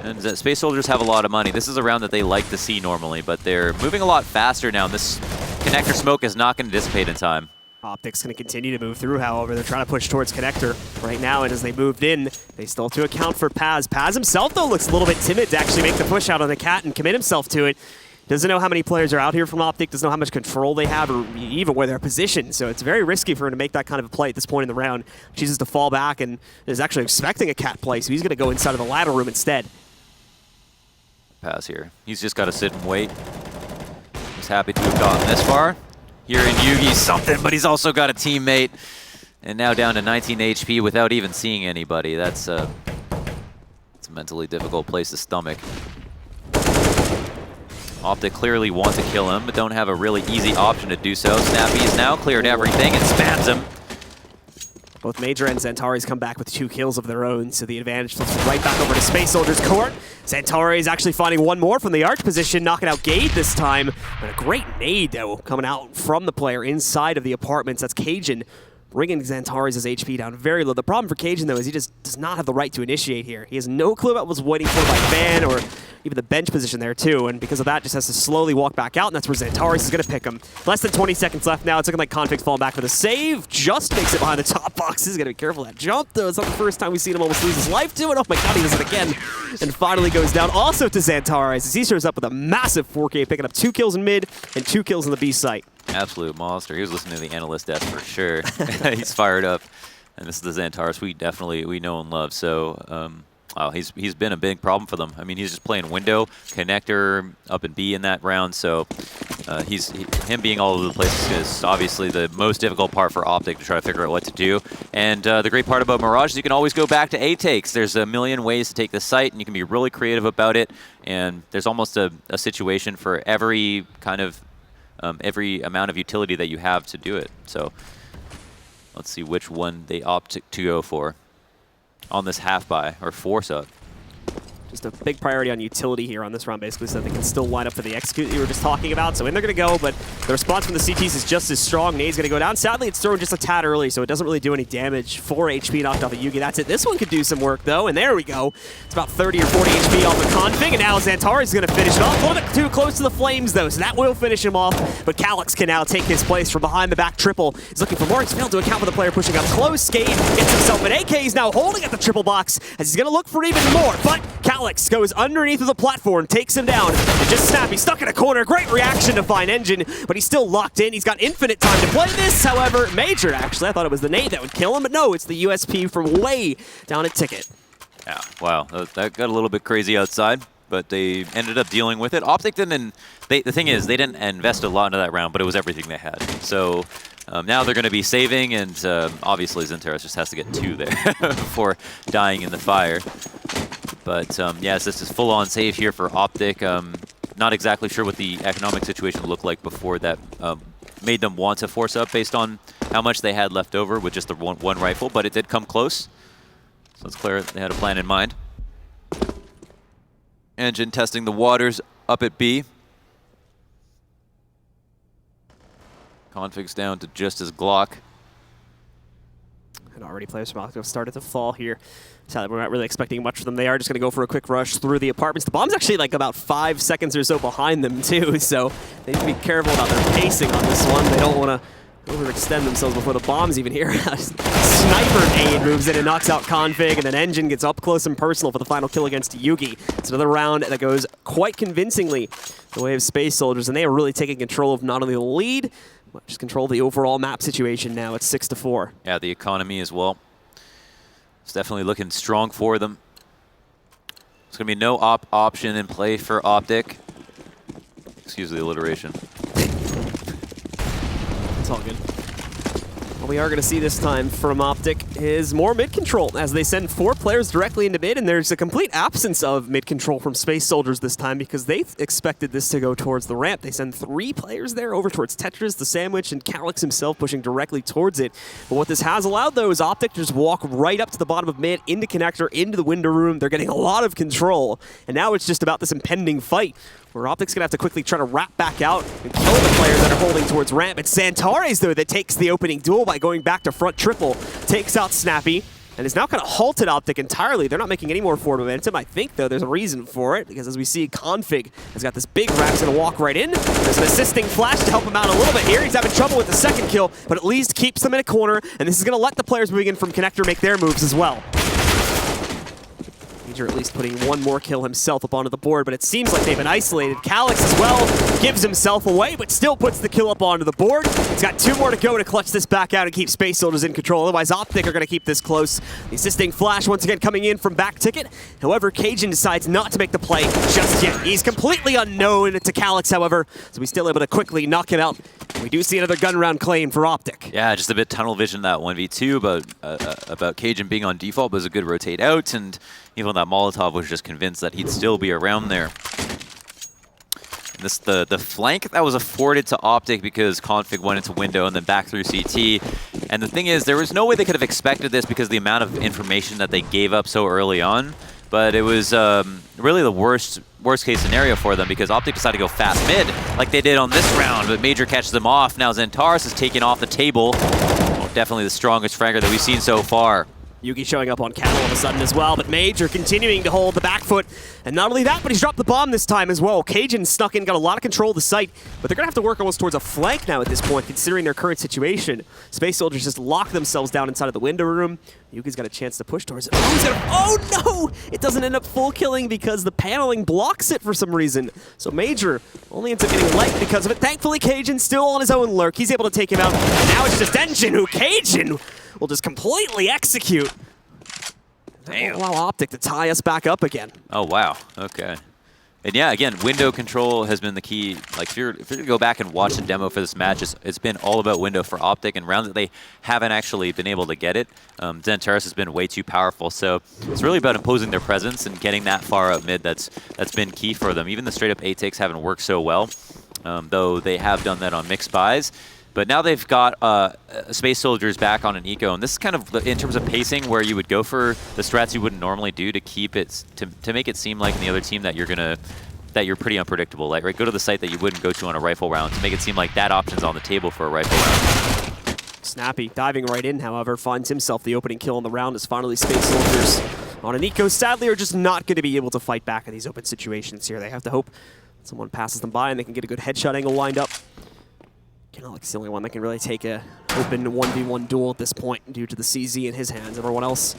And Space Soldiers have a lot of money. This is a round that they like to see normally, but they're moving a lot faster now. And this connector smoke is not going to dissipate in time. OpTic's going to continue to move through, however. They're trying to push towards connector right now, and as they moved in, they still have to account for Paz. Paz himself, though, looks a little bit timid to actually make the push out on the Cat and commit himself to it. Doesn't know how many players are out here from OpTic, doesn't know how much control they have or even where they're positioned. So it's very risky for him to make that kind of a play at this point in the round. Chooses to fall back and is actually expecting a Cat play, so he's going to go inside of the ladder room instead. Pass here. He's just got to sit and wait. He's happy to have gotten this far. Here in Yugi's something, but he's also got a teammate. And now down to 19 HP without even seeing anybody. It's a mentally difficult place to stomach. OpTic clearly want to kill him, but don't have a really easy option to do so. Snappy has now cleared everything and spams him. Both Major and Xantares come back with 2 kills of their own, so the advantage flips right back over to Space Soldiers' court. Xantares actually finding one more from the arch position, knocking out Gade this time. And a great nade, though, coming out from the player inside of the apartments. That's Cajun, bringing Xantares' HP down very low. The problem for Cajun, though, is he just does not have the right to initiate here. He has no clue about what's waiting for by Van or even the bench position there, too. And because of that, just has to slowly walk back out, and that's where Xantares is going to pick him. Less than 20 seconds left now. It's looking like Config's falling back for the save. Just makes it behind the top box. He's got to be careful of that jump, though. It's not the first time we've seen him almost lose his life to it. Oh my god, he does it again. And finally goes down also to Xantares as he shows up with a massive 4K, picking up 2 kills in mid and 2 kills in the B site. Absolute monster. He was listening to the analyst death for sure. He's fired up. And this is the Xantares we know and love. So he's been a big problem for them. I mean, he's just playing window, connector, up and B in that round. So him being all over the place is obviously the most difficult part for OpTic to try to figure out what to do. And the great part about Mirage is you can always go back to A takes. There's a million ways to take the site, and you can be really creative about it. And there's almost a situation for every kind of every amount of utility that you have to do it. So let's see which one they opt to go for on this half buy or force up. Just a big priority on utility here on this round, basically, so that they can still line up for the execute that you were just talking about. So in they're going to go, but the response from the CTs is just as strong. Nade's going to go down. Sadly, it's thrown just a tad early, so it doesn't really do any damage. 4 HP knocked off of Yugi. That's it. This one could do some work, though, and there we go. It's about 30 or 40 HP off the Config, and now Xantares is going to finish it off. A little bit too close to the flames, though, so that will finish him off, but Calyx can now take his place from behind the back triple. He's looking for more. He's failed to account for the player pushing up close. Skate gets himself an AK. He's now holding at the triple box as he's going to look for even more, but Calyx goes underneath of the platform, takes him down, and just Snappy stuck in a corner. Great reaction to Fine Engine, but he's still locked in. He's got infinite time to play this. However, Major, actually, I thought it was the nade that would kill him, but no, it's the USP from way down at Ticket. Yeah, wow, that got a little bit crazy outside, but they ended up dealing with it. OpTic didn't, the thing is, they didn't invest a lot into that round, but it was everything they had. So now they're going to be saving, and obviously Xantares just has to get 2 there before dying in the fire. But yes, this is full-on save here for OpTic. Not exactly sure what the economic situation looked like before that made them want to force up based on how much they had left over with just the one rifle, but it did come close. So it's clear they had a plan in mind. Engine testing the waters up at B. Config's down to just his Glock. And already players from OpTic have started to fall here. Sadly, we're not really expecting much from them. They are just going to go for a quick rush through the apartments. The bomb's actually like about 5 seconds or so behind them, too, so they need to be careful about their pacing on this one. They don't want to overextend themselves before the bomb's even here. Sniper nade moves in and knocks out Config, and then Engine gets up close and personal for the final kill against Yugi. It's another round that goes quite convincingly the way of Space Soldiers, and they are really taking control of not only the lead, but just control the overall map situation now. It's 6-4. Yeah, the economy as well. It's definitely looking strong for them. There's going to be no option in play for OpTic. Excuse the alliteration. It's all good. What we are going to see this time from OpTic is more mid-control as they send 4 players directly into mid, and there's a complete absence of mid-control from Space Soldiers this time because they expected this to go towards the ramp. They send 3 players there over towards Tetris, the Sandwich, and Calyx himself pushing directly towards it. But what this has allowed, though, is OpTic to just walk right up to the bottom of mid, into connector, into the window room. They're getting a lot of control, and now it's just about this impending fight where OpTic's going to have to quickly try to wrap back out and kill the players that are holding towards ramp. It's Xantares, though, that takes the opening duel by going back to front triple. Takes out Snappy. and is now kind of halted OpTic entirely. They're not making any more forward momentum. I think, though, there's a reason for it, because as we see, Config has got this big Rax going to walk right in. There's an assisting flash to help him out a little bit here. He's having trouble with the second kill, but at least keeps them in a corner, and this is going to let the players moving in from Connector make their moves as well. Major at least putting one more kill himself up onto the board, but it seems like they've been isolated. Calyx as well gives himself away, but still puts the kill up onto the board. He's got 2 more to go to clutch this back out and keep Space Soldiers in control. Otherwise, OpTic are going to keep this close. The assisting flash once again coming in from back ticket. However, Cajun decides not to make the play just yet. He's completely unknown to Calyx, however, so he's still able to quickly knock him out. We do see another gun round claim for OpTic. Yeah, just a bit tunnel vision that 1v2 about Cajun being on default, but it was a good rotate out, and even that Molotov was just convinced that he'd still be around there. And this the flank that was afforded to OpTic because Config went into window and then back through CT. And the thing is, there was no way they could have expected this because of the amount of information that they gave up so early on. But it was really the worst case scenario for them because OpTic decided to go fast mid like they did on this round, but Major catches them off. Now Xantares is taken off the table. Oh, definitely the strongest fragger that we've seen so far. Yugi showing up on Cattle all of a sudden as well, but Major continuing to hold the back foot. And not only that, but he's dropped the bomb this time as well. Cajun snuck in, got a lot of control of the site, but they're going to have to work almost towards a flank now at this point, considering their current situation. Space Soldiers just lock themselves down inside of the window room. Yugi's got a chance to push towards it. Oh no! It doesn't end up full killing because the paneling blocks it for some reason. So Major only ends up getting light because of it. Thankfully, Cajun still on his own lurk. He's able to take him out. And now it's just Engine who Cajun will just completely execute. Damn. Allow OpTic to tie us back up again. Oh, wow. Okay. And yeah, again, window control has been the key. Like, if you're to go back and watch the demo for this match, it's been all about window for OpTic, and rounds that they haven't actually been able to get it. Xantares has been way too powerful, so it's really about imposing their presence and getting that far up mid. That's been key for them. Even the straight-up A-takes haven't worked so well, though they have done that on mixed buys. But now they've got Space Soldiers back on an eco, and this is kind of in terms of pacing where you would go for the strats you wouldn't normally do to keep it to make it seem like in the other team that you're pretty unpredictable. Like, right, go to the site that you wouldn't go to on a rifle round to make it seem like that option's on the table for a rifle round. Snappy diving right in, however, finds himself the opening kill on the round as finally Space Soldiers on an eco sadly are just not going to be able to fight back in these open situations here. They have to hope someone passes them by and they can get a good headshot angle lined up. Calyx is the only one that can really take a open 1v1 duel at this point due to the CZ in his hands. Everyone else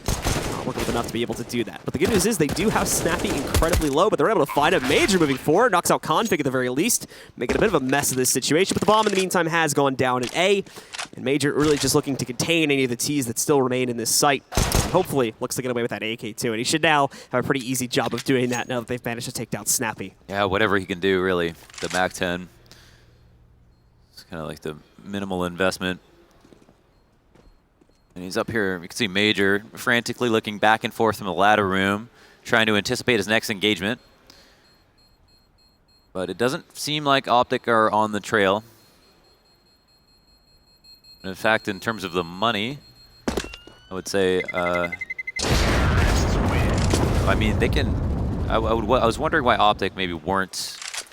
not working with enough to be able to do that. But the good news is they do have Snappy incredibly low, but they're able to find a Major moving forward, knocks out Config at the very least, making a bit of a mess of this situation. But the bomb in the meantime has gone down in A, and Major really just looking to contain any of the Ts that still remain in this site. And hopefully looks to get away with that AK too, and he should now have a pretty easy job of doing that now that they've managed to take down Snappy. Yeah, whatever he can do, really. The MAC-10. Kind of like the minimal investment. And he's up here. You can see Major frantically looking back and forth from the ladder room, trying to anticipate his next engagement. But it doesn't seem like OpTic are on the trail. And in fact, in terms of the money, I would say, I mean, they can. I was wondering why OpTic maybe weren't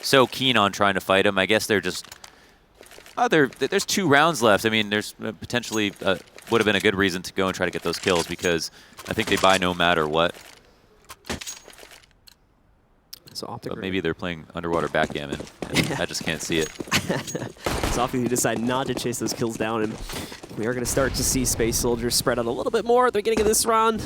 so keen on trying to fight him. I guess they're just. There's 2 rounds left. I mean, there's potentially would have been a good reason to go and try to get those kills because I think they buy no matter what. So OpTic, but maybe they're playing underwater backgammon, and I just can't see it. So OpTic decide not to chase those kills down, and we are going to start to see Space Soldiers spread out a little bit more. They're getting in this round.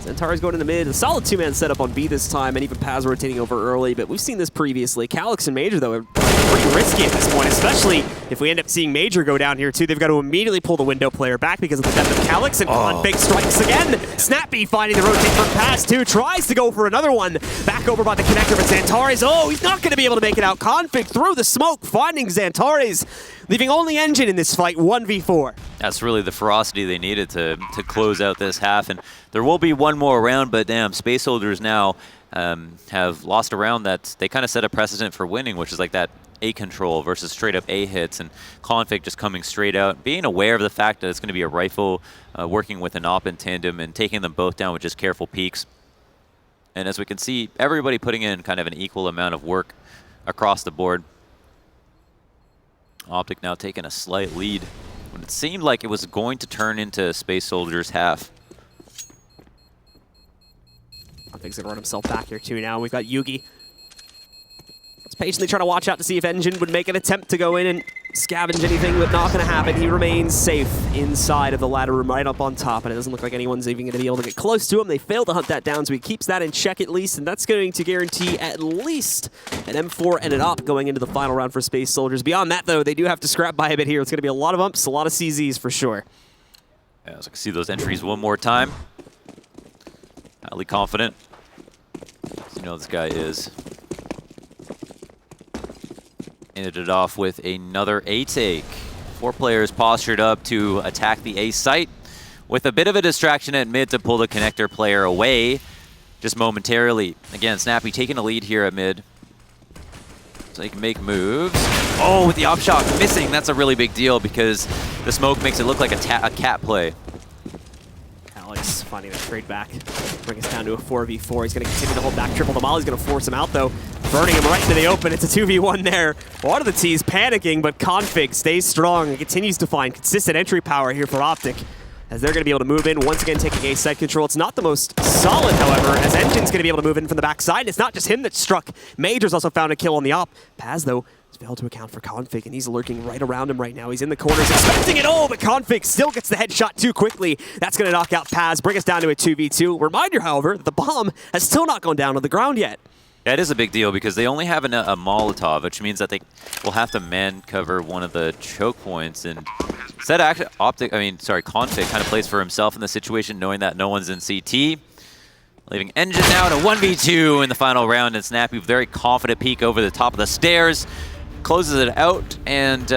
Xantares going in the mid. A solid 2-man setup on B this time, and even Paz rotating over early, but we've seen this previously. Calyx and Major, though, are pretty risky at this point, especially if we end up seeing Major go down here, too. They've got to immediately pull the window player back because of the death of Calyx, and Config strikes again. Snappy finding the rotate from Paz, too. Tries to go for another one. Back over by the connector, but Xantares, oh, he's not going to be able to make it out. Config through the smoke, finding Xantares, leaving only Engine in this fight, 1v4. That's really the ferocity they needed to close out this half, and there will be one more round, but damn, Space Soldiers now have lost a round that they kind of set a precedent for winning, which is like that A control versus straight up A hits, and Config just coming straight out, being aware of the fact that it's going to be a rifle working with an op in tandem and taking them both down with just careful peeks. And as we can see, everybody putting in kind of an equal amount of work across the board. OpTic now taking a slight lead when it seemed like it was going to turn into Space Soldiers half. OpTic's gonna run himself back here too now. We've got Yugi. He's patiently trying to watch out to see if Engine would make an attempt to go in and scavenge anything, but not going to happen. He remains safe inside of the ladder room right up on top, and it doesn't look like anyone's even going to be able to get close to him. They failed to hunt that down, so he keeps that in check at least, and that's going to guarantee at least an M4 and an up going into the final round for Space Soldiers. Beyond that, though, they do have to scrap by a bit here. It's going to be a lot of umps, a lot of CZs for sure. Yeah, so I can see those entries one more time. Highly confident. You know this guy is. Ended it off with another A take. 4 players postured up to attack the A site with a bit of a distraction at mid to pull the connector player away just momentarily. Again, Snappy taking a lead here at mid. So he can make moves. Oh, with the op shot missing. That's a really big deal because the smoke makes it look like a cat play. Alex finding that trade back. Bring us down to a 4v4. He's going to continue to hold back. Triple the Molly's going to force him out, though. Burning him right into the open. It's a 2v1 there. One of the T's panicking, but Config stays strong and continues to find consistent entry power here for OpTic, as they're going to be able to move in, once again taking A side control. It's not the most solid, however, as Engine's going to be able to move in from the backside. It's not just him that struck. Major's also found a kill on the op. Paz, though, has failed to account for Config, and he's lurking right around him right now. He's in the corners expecting it all, but Config still gets the headshot too quickly. That's going to knock out Paz, bring us down to a 2v2. Reminder, however, that the bomb has still not gone down on the ground yet. Yeah, it is a big deal because they only have a Molotov, which means that they will have to man cover one of the choke points. And instead, actually, Config kind of plays for himself in the situation, knowing that no one's in CT. Leaving Engine now to 1v2 in the final round, and Snappy, very confident peek over the top of the stairs, closes it out and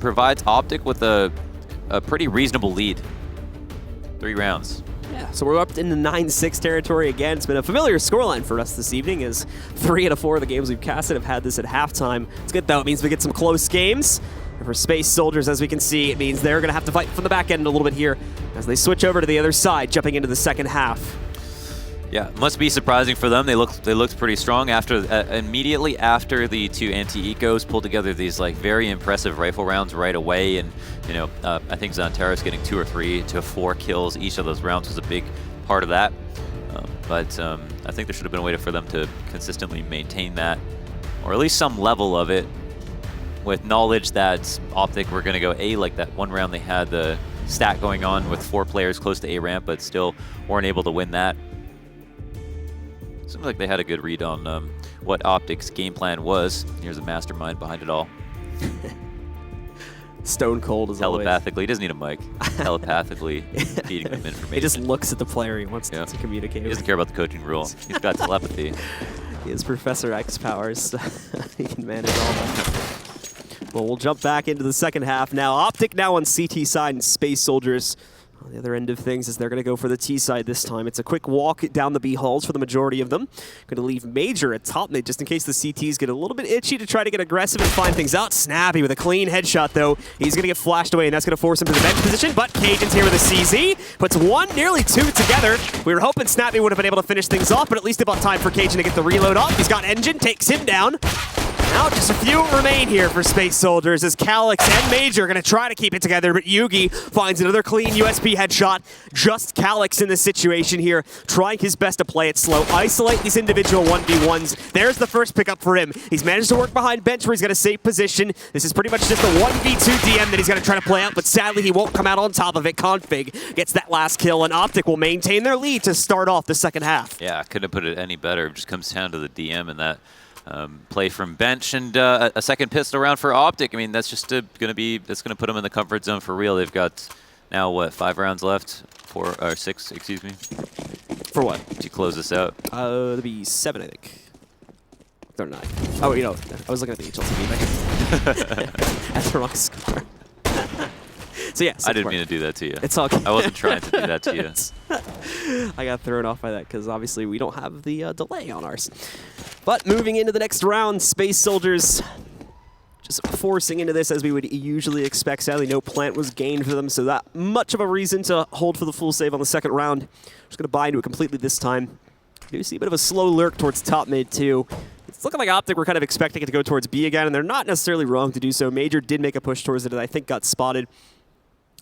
provides OpTic with a pretty reasonable lead. 3 rounds. Yeah, so we're up into 9-6 territory again. It's been a familiar scoreline for us this evening, as 3 out of 4 of the games we've casted have had this at halftime. It's good, though. It means we get some close games. And for Space Soldiers, as we can see, it means they're going to have to fight from the back end a little bit here as they switch over to the other side, jumping into the second half. Yeah, must be surprising for them. They looked pretty strong after immediately after the 2 anti-ecos pulled together these like very impressive rifle rounds right away, and I think Xantaros getting 2 or 3 to 4 kills each of those rounds was a big part of that. But I think there should have been a way for them to consistently maintain that, or at least some level of it, with knowledge that OpTic were going to go A. Like that one round they had the stat going on with 4 players close to A ramp, but still weren't able to win that. Seems like they had a good read on what OpTic's game plan was. Here's the mastermind behind it all. Stone cold as always. Telepathically, he doesn't need a mic. Telepathically feeding them information. He just looks at the player he wants to communicate. He doesn't care about the coaching rule. He's got telepathy. He has Professor X powers, so he can manage all that. Well, we'll jump back into the second half now. OpTic now on CT side and Space Soldiers on the other end of things, as they're going to go for the T side this time. It's a quick walk down the B halls for the majority of them. Going to leave Major at top mid just in case the CTs get a little bit itchy to try to get aggressive and find things out. Snappy with a clean headshot, though. He's going to get flashed away, and that's going to force him to the bench position. But Cajun's here with a CZ. Puts 1, nearly 2 together. We were hoping Snappy would have been able to finish things off, but at least about time for Cajun to get the reload off. He's got Engine, takes him down. Now just a few remain here for Space Soldiers, as Calyx and Major are going to try to keep it together, but Yugi finds another clean USP headshot. Just Calyx in this situation here, trying his best to play it slow, isolate these individual 1v1s. There's the first pickup for him. He's managed to work behind bench where he's got a safe position. This is pretty much just a 1v2 DM that he's going to try to play out, but sadly he won't come out on top of it. Config gets that last kill, and OpTic will maintain their lead to start off the second half. Yeah, I couldn't have put it any better. It just comes down to the DM and that play from bench, and a second pistol round for OpTic. I mean, that's just going to put them in the comfort zone for real. They've got now what, 5 rounds left, 4 or 6, excuse me. For what? To close this out. It'll be 7, I think. Or 9. Oh, I was looking at the HLTV thing. That's the wrong score. So yeah, I didn't mean to do that to you. It's all good. I wasn't trying to do that to you. I got thrown off by that because obviously we don't have the delay on ours. But moving into the next round, Space Soldiers just forcing into this as we would usually expect. Sadly, no plant was gained for them, so that much of a reason to hold for the full save on the second round. Just going to buy into it completely this time. You do see a bit of a slow lurk towards top mid too. It's looking like OpTic were kind of expecting it to go towards B again, and they're not necessarily wrong to do so. Major did make a push towards it that I think got spotted.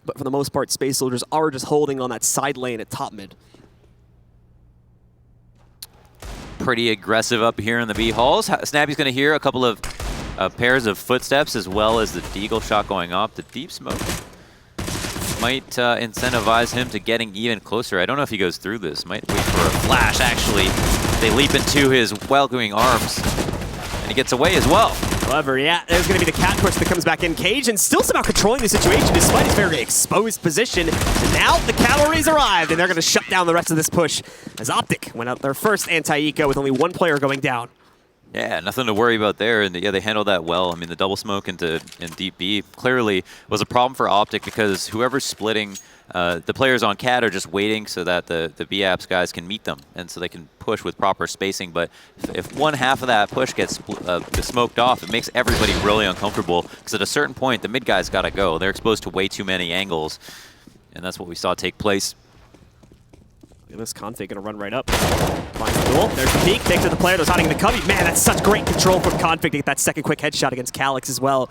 But for the most part, Space Soldiers are just holding on that side lane at top mid. pretty aggressive up here in the B halls. Snappy's going to hear a couple of pairs of footsteps as well as the deagle shot going off. The deep smoke might incentivize him to getting even closer. I don't know if he goes through this. Might wait for a flash, actually. They leap into his welcoming arms, and he gets away as well. However, yeah, there's going to be the cat push that comes back in. Cajun still somehow controlling the situation despite his very exposed position. And now the cavalry's arrived, and they're going to shut down the rest of this push as OpTic went out their first anti-eco with only one player going down. Yeah, nothing to worry about there, and yeah, they handled that well. I mean, the double smoke in deep B clearly was a problem for OpTic because whoever's splitting, the players on cat are just waiting so that the B apps guys can meet them, and so they can push with proper spacing. But if one half of that push gets smoked off, it makes everybody really uncomfortable because at a certain point, the mid guys got to go. They're exposed to way too many angles, and that's what we saw take place. Look at this config gonna run right up. Finds the duel. There's the peek. Takes to the player. There's hiding in the cubby. Man, that's such great control from config to get that second quick headshot against Calyx as well.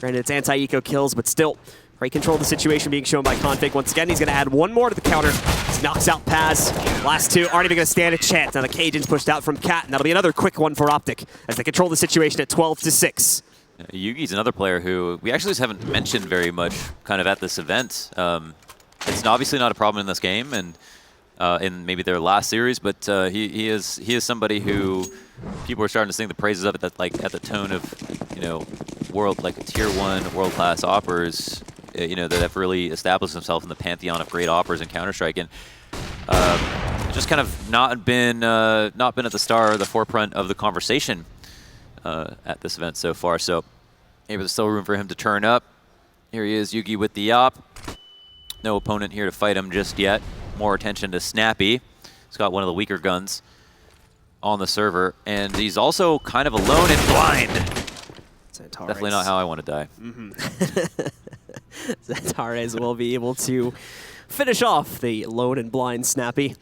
Granted, it's anti-eco kills, but still, great control of the situation being shown by config. Once again, he's gonna add one more to the counter. He knocks out Paz. Last two aren't even gonna stand a chance. Now the Cajun's pushed out from Cat, and that'll be another quick one for OpTic as they control the situation at 12-6. Yugi's another player who we actually just haven't mentioned very much kind of at this event. It's obviously not a problem in this game, and in maybe their last series, but he is somebody who people are starting to sing the praises of it, that like at the tone of, you know, tier 1 world-class operas, you know, that have really established themselves in the pantheon of great operas in Counter-Strike, and just kind of not been at the forefront of the conversation at this event so far. So maybe there's still room for him to turn up. Here he is, Yugi with the op. No opponent here to fight him just yet. More attention to Snappy. He's got one of the weaker guns on the server, and he's also kind of alone and blind. Definitely not how I want to die. Zentares will be able to finish off the lone and blind Snappy.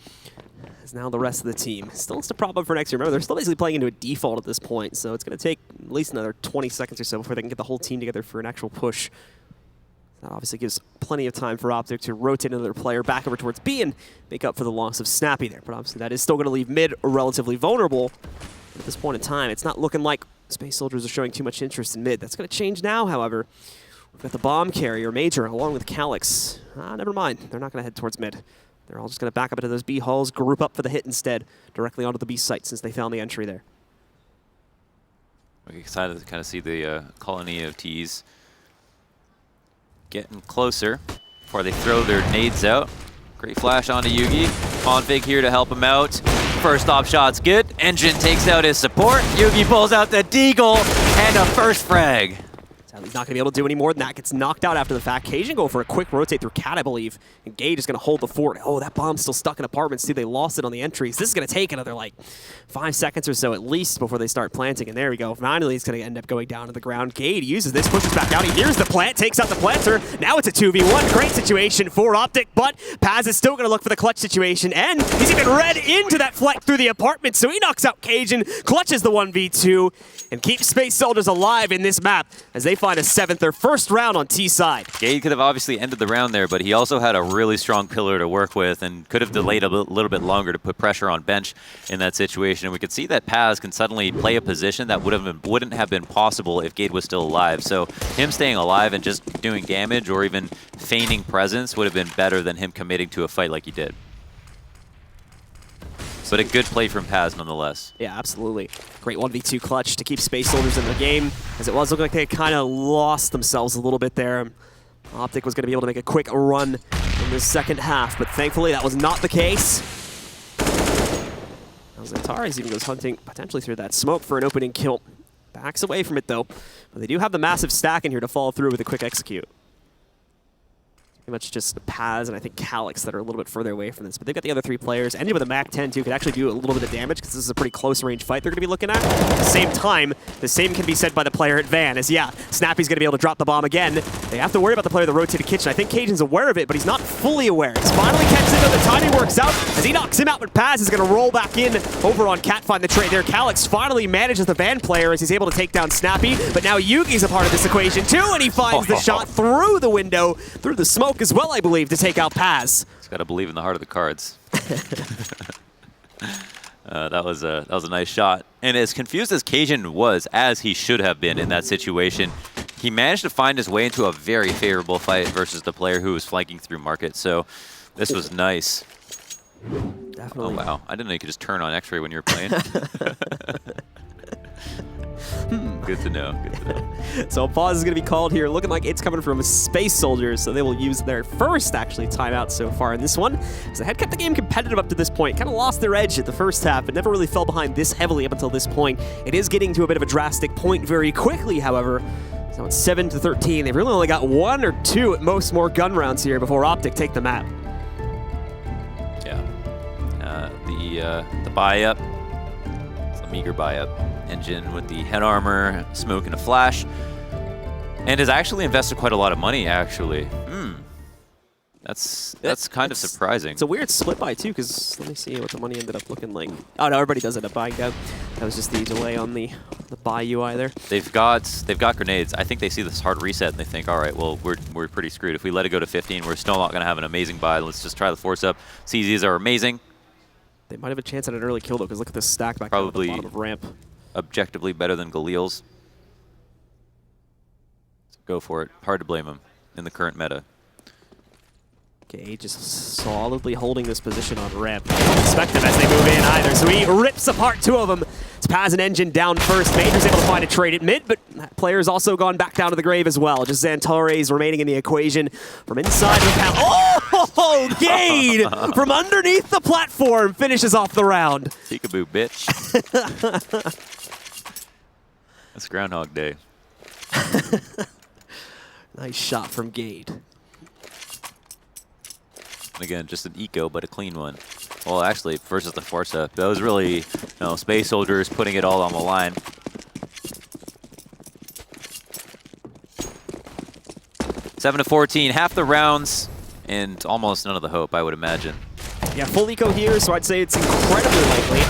As now the rest of the team still has to prop up for next year. Remember, they're still basically playing into a default at this point, so it's going to take at least another 20 seconds or so before they can get the whole team together for an actual push. That obviously gives plenty of time for OpTic to rotate another player back over towards B and make up for the loss of Snappy there. But obviously that is still going to leave mid relatively vulnerable. But at this point in time, it's not looking like Space Soldiers are showing too much interest in mid. That's going to change now, however. We've got the bomb carrier, Major, along with Calyx. Never mind. They're not going to head towards mid. They're all just going to back up into those B halls, group up for the hit instead, directly onto the B site since they found the entry there. We're excited to kind of see the colony of T's getting closer before they throw their nades out. Great flash onto Yugi. Config here to help him out. First op shot's good. Engine takes out his support. Yugi pulls out the deagle and a first frag. He's not going to be able to do any more than that. Gets knocked out after the fact. Cajun go for a quick rotate through Cat, I believe. And Gage is going to hold the fort. Oh, that bomb's still stuck in apartments. See, they lost it on the entries. This is going to take another, like, 5 seconds or so at least before they start planting. And there we go. Finally, he's going to end up going down to the ground. Gage uses this, pushes back out. He hears the plant, takes out the planter. Now it's a 2v1. Great situation for OpTic, but Paz is still going to look for the clutch situation. And he's even read into that flank through the apartment. So he knocks out Cajun, clutches the 1v2, and keeps Space Soldiers alive in this map as they find a 7th, their first round on T side. Gade could have obviously ended the round there, but he also had a really strong pillar to work with and could have delayed a little bit longer to put pressure on bench in that situation. And we could see that Paz can suddenly play a position that wouldn't have been possible if Gade was still alive. So him staying alive and just doing damage or even feigning presence would have been better than him committing to a fight like he did. But a good play from Paz nonetheless. Yeah, absolutely. Great 1v2 clutch to keep Space Soldiers in the game. As it was looking like they kind of lost themselves a little bit there. OpTic was going to be able to make a quick run in the second half, but thankfully that was not the case. Now Zentares even goes hunting potentially through that smoke for an opening kill. Backs away from it though, but they do have the massive stack in here to follow through with a quick execute. Pretty much just Paz and I think Calyx that are a little bit further away from this. But they've got the other 3 players. Ended with a MAC-10 too. Could actually do a little bit of damage because this is a pretty close range fight they're going to be looking at. At the same time, the same can be said by the player at Van. As yeah, Snappy's going to be able to drop the bomb again. They have to worry about the player that rotated kitchen. I think Cajun's aware of it, but he's not fully aware. He's finally catches it, but the timing works out as he knocks him out. But Paz is going to roll back in over on Cat, find the trade there. Calyx finally manages the Van player as he's able to take down Snappy. But now Yugi's a part of this equation too, and he finds the shot through the window, through the smoke as well, I believe, to take out Paz. He's got to believe in the heart of the cards. That was a nice shot. And as confused as Cajun was, as he should have been in that situation, he managed to find his way into a very favorable fight versus the player who was flanking through market. So this was nice. Definitely. Oh, wow. I didn't know you could just turn on X-ray when you were playing. Good to know. Good to know. So a pause is going to be called here, looking like it's coming from Space Soldiers, so they will use their first, actually, timeout so far in this one, as they had kept the game competitive up to this point, kind of lost their edge at the first half, but never really fell behind this heavily up until this point. It is getting to a bit of a drastic point very quickly, however. So it's 7-13. They've really only got 1 or 2 at most more gun rounds here before OpTic take the map. Yeah. The buy-up, it's a meager buy-up. Engine with the head armor, smoke, and a flash. And has actually invested quite a lot of money, actually. That's kind of surprising. It's a weird split buy, too, because let me see what the money ended up looking like. Oh, no, everybody does end up buying down. That was just the delay on the buy UI there. They've got grenades. I think they see this hard reset and they think, all right, well, we're pretty screwed. If we let it go to 15, we're still not going to have an amazing buy. Let's just try the force up. CZs are amazing. They might have a chance at an early kill, though, because look at this stack back down at the bottom of ramp. Objectively better than Galil's. So go for it. Hard to blame him in the current meta. Gage just solidly holding this position on ramp. Don't expect him as they move in either, so he rips apart 2 of them. It's Paz and Engine down first. Major's able to find a trade at mid, but that player's also gone back down to the grave as well. Just Xantares remaining in the equation from inside the panel. Oh, Gade from underneath the platform finishes off the round. Peekaboo, bitch. That's Groundhog Day. Nice shot from Gade. Again, just an eco, but a clean one. Well, actually, versus the Forza, that was really, Space Soldiers putting it all on the line. Seven to 14, half the rounds, and almost none of the hope, I would imagine. Yeah, full eco here, so I'd say it's incredibly likely.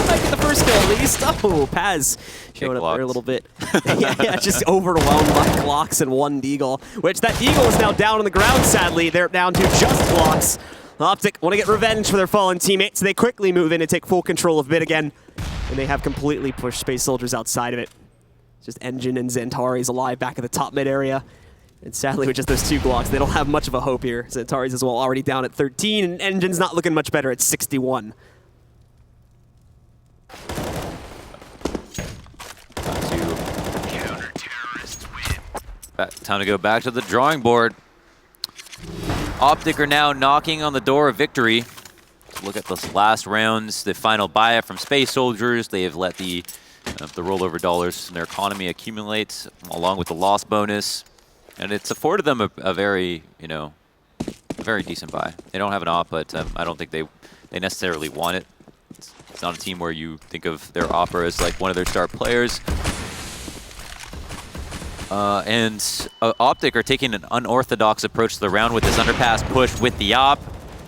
Might get the first kill at least. Oh, Paz showing up there a little bit. yeah, just overwhelmed by Glocks and 1 Deagle, which that Deagle is now down on the ground, sadly. They're down to just Glocks. OpTic want to get revenge for their fallen teammates, so they quickly move in and take full control of mid again. And they have completely pushed Space Soldiers outside of it. Just Engine and Xantares alive back at the top mid area. And sadly, with just those 2 Glocks, they don't have much of a hope here. Xantares as well already down at 13, and Engine's not looking much better at 61. Time to go back to the drawing board. OpTic are now knocking on the door of victory. Look at those last rounds, the final buy-up from Space Soldiers. They have let the rollover dollars in their economy accumulate, along with the loss bonus. And it's afforded them a very, very decent buy. They don't have an op, but I don't think they necessarily want it. It's not a team where you think of their opera as like one of their star players. And OpTic are taking an unorthodox approach to the round with this underpass push with the op.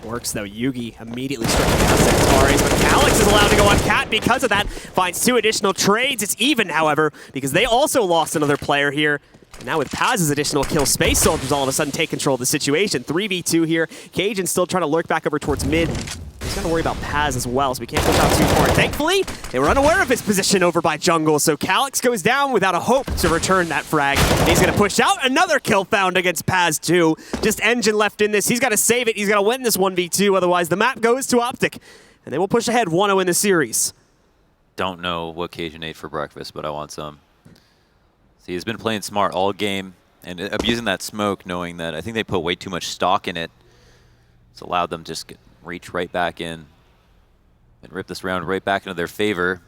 Works though, Yugi immediately striking down Xantares, but Calyx is allowed to go on Cat because of that. Finds 2 additional trades. It's even, however, because they also lost another player here. And now with Paz's additional kill, Space Soldiers all of a sudden take control of the situation. 3v2 here. Cajun still trying to lurk back over towards mid. He's got to worry about Paz as well, so we can't push out too far. Thankfully, they were unaware of his position over by Jungle, so Calyx goes down without a hope to return that frag. And he's going to push out another kill found against Paz too. Just Engine left in this. He's got to save it. He's got to win this 1v2, otherwise the map goes to OpTic. And they will push ahead 1-0 in the series. Don't know what Cajun ate for breakfast, but I want some. See, he's been playing smart all game and abusing that smoke, knowing that I think they put way too much stock in it. It's allowed them to just reach right back in and rip this round right back into their favor.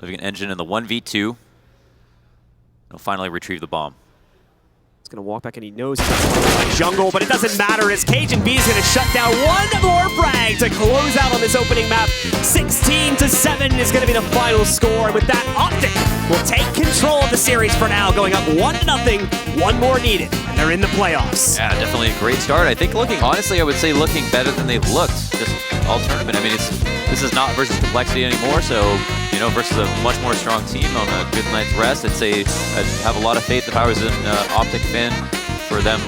Leaving an Engine in the 1v2. They'll finally retrieve the bomb. He's going to walk back and he knows he's by Jungle, but it doesn't matter as Cajun B is going to shut down 1 more frag to close out on this opening map. 16-7 is going to be the final score. And with that, OpTic will take control of the series for now, going up 1-0. 1 more needed, and they're in the playoffs. Yeah, definitely a great start. I think honestly, I would say looking better than they've looked just all tournament. I mean, this is not versus Complexity anymore, so, versus a much more strong team on a good night's rest, I'd say I'd have a lot of faith if I was an OpTic fan for them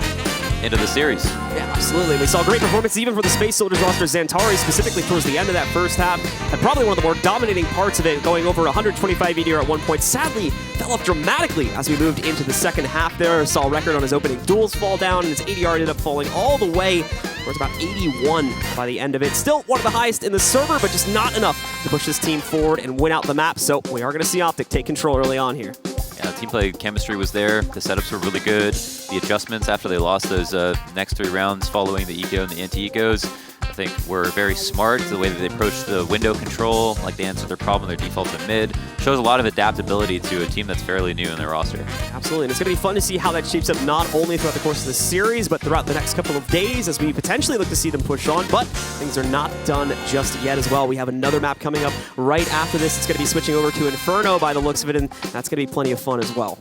into the series. Yeah, absolutely. We saw great performance even for the Space Soldiers roster. Xantari, specifically towards the end of that first half, had probably one of the more dominating parts of it, going over 125 EDR at one point. Sadly, fell off dramatically as we moved into the second half there. Saw a record on his opening duels fall down, and his ADR ended up falling all the way towards about 81 by the end of it. Still one of the highest in the server, but just not enough to push this team forward and win out the map. So we are going to see OpTic take control early on here. Yeah, team play chemistry was there. The setups were really good. The adjustments after they lost those next 3 rounds following the eco and the anti-ecos, I think were very smart. The way that they approached the window control, like they answered their problem, their defaults in mid, shows a lot of adaptability to a team that's fairly new in their roster. Absolutely, and it's going to be fun to see how that shapes up not only throughout the course of the series, but throughout the next couple of days as we potentially look to see them push on. But things are not done just yet as well. We have another map coming up right after this. It's going to be switching over to Inferno by the looks of it, and that's going to be plenty of fun as well.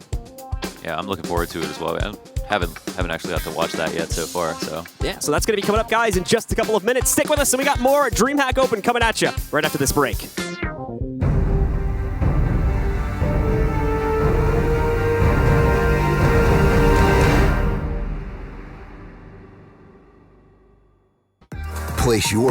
Yeah, I'm looking forward to it as well. I haven't actually got to watch that yet so far. So yeah, so that's going to be coming up, guys, in just a couple of minutes. Stick with us, and we got more DreamHack Open coming at you right after this break. Place your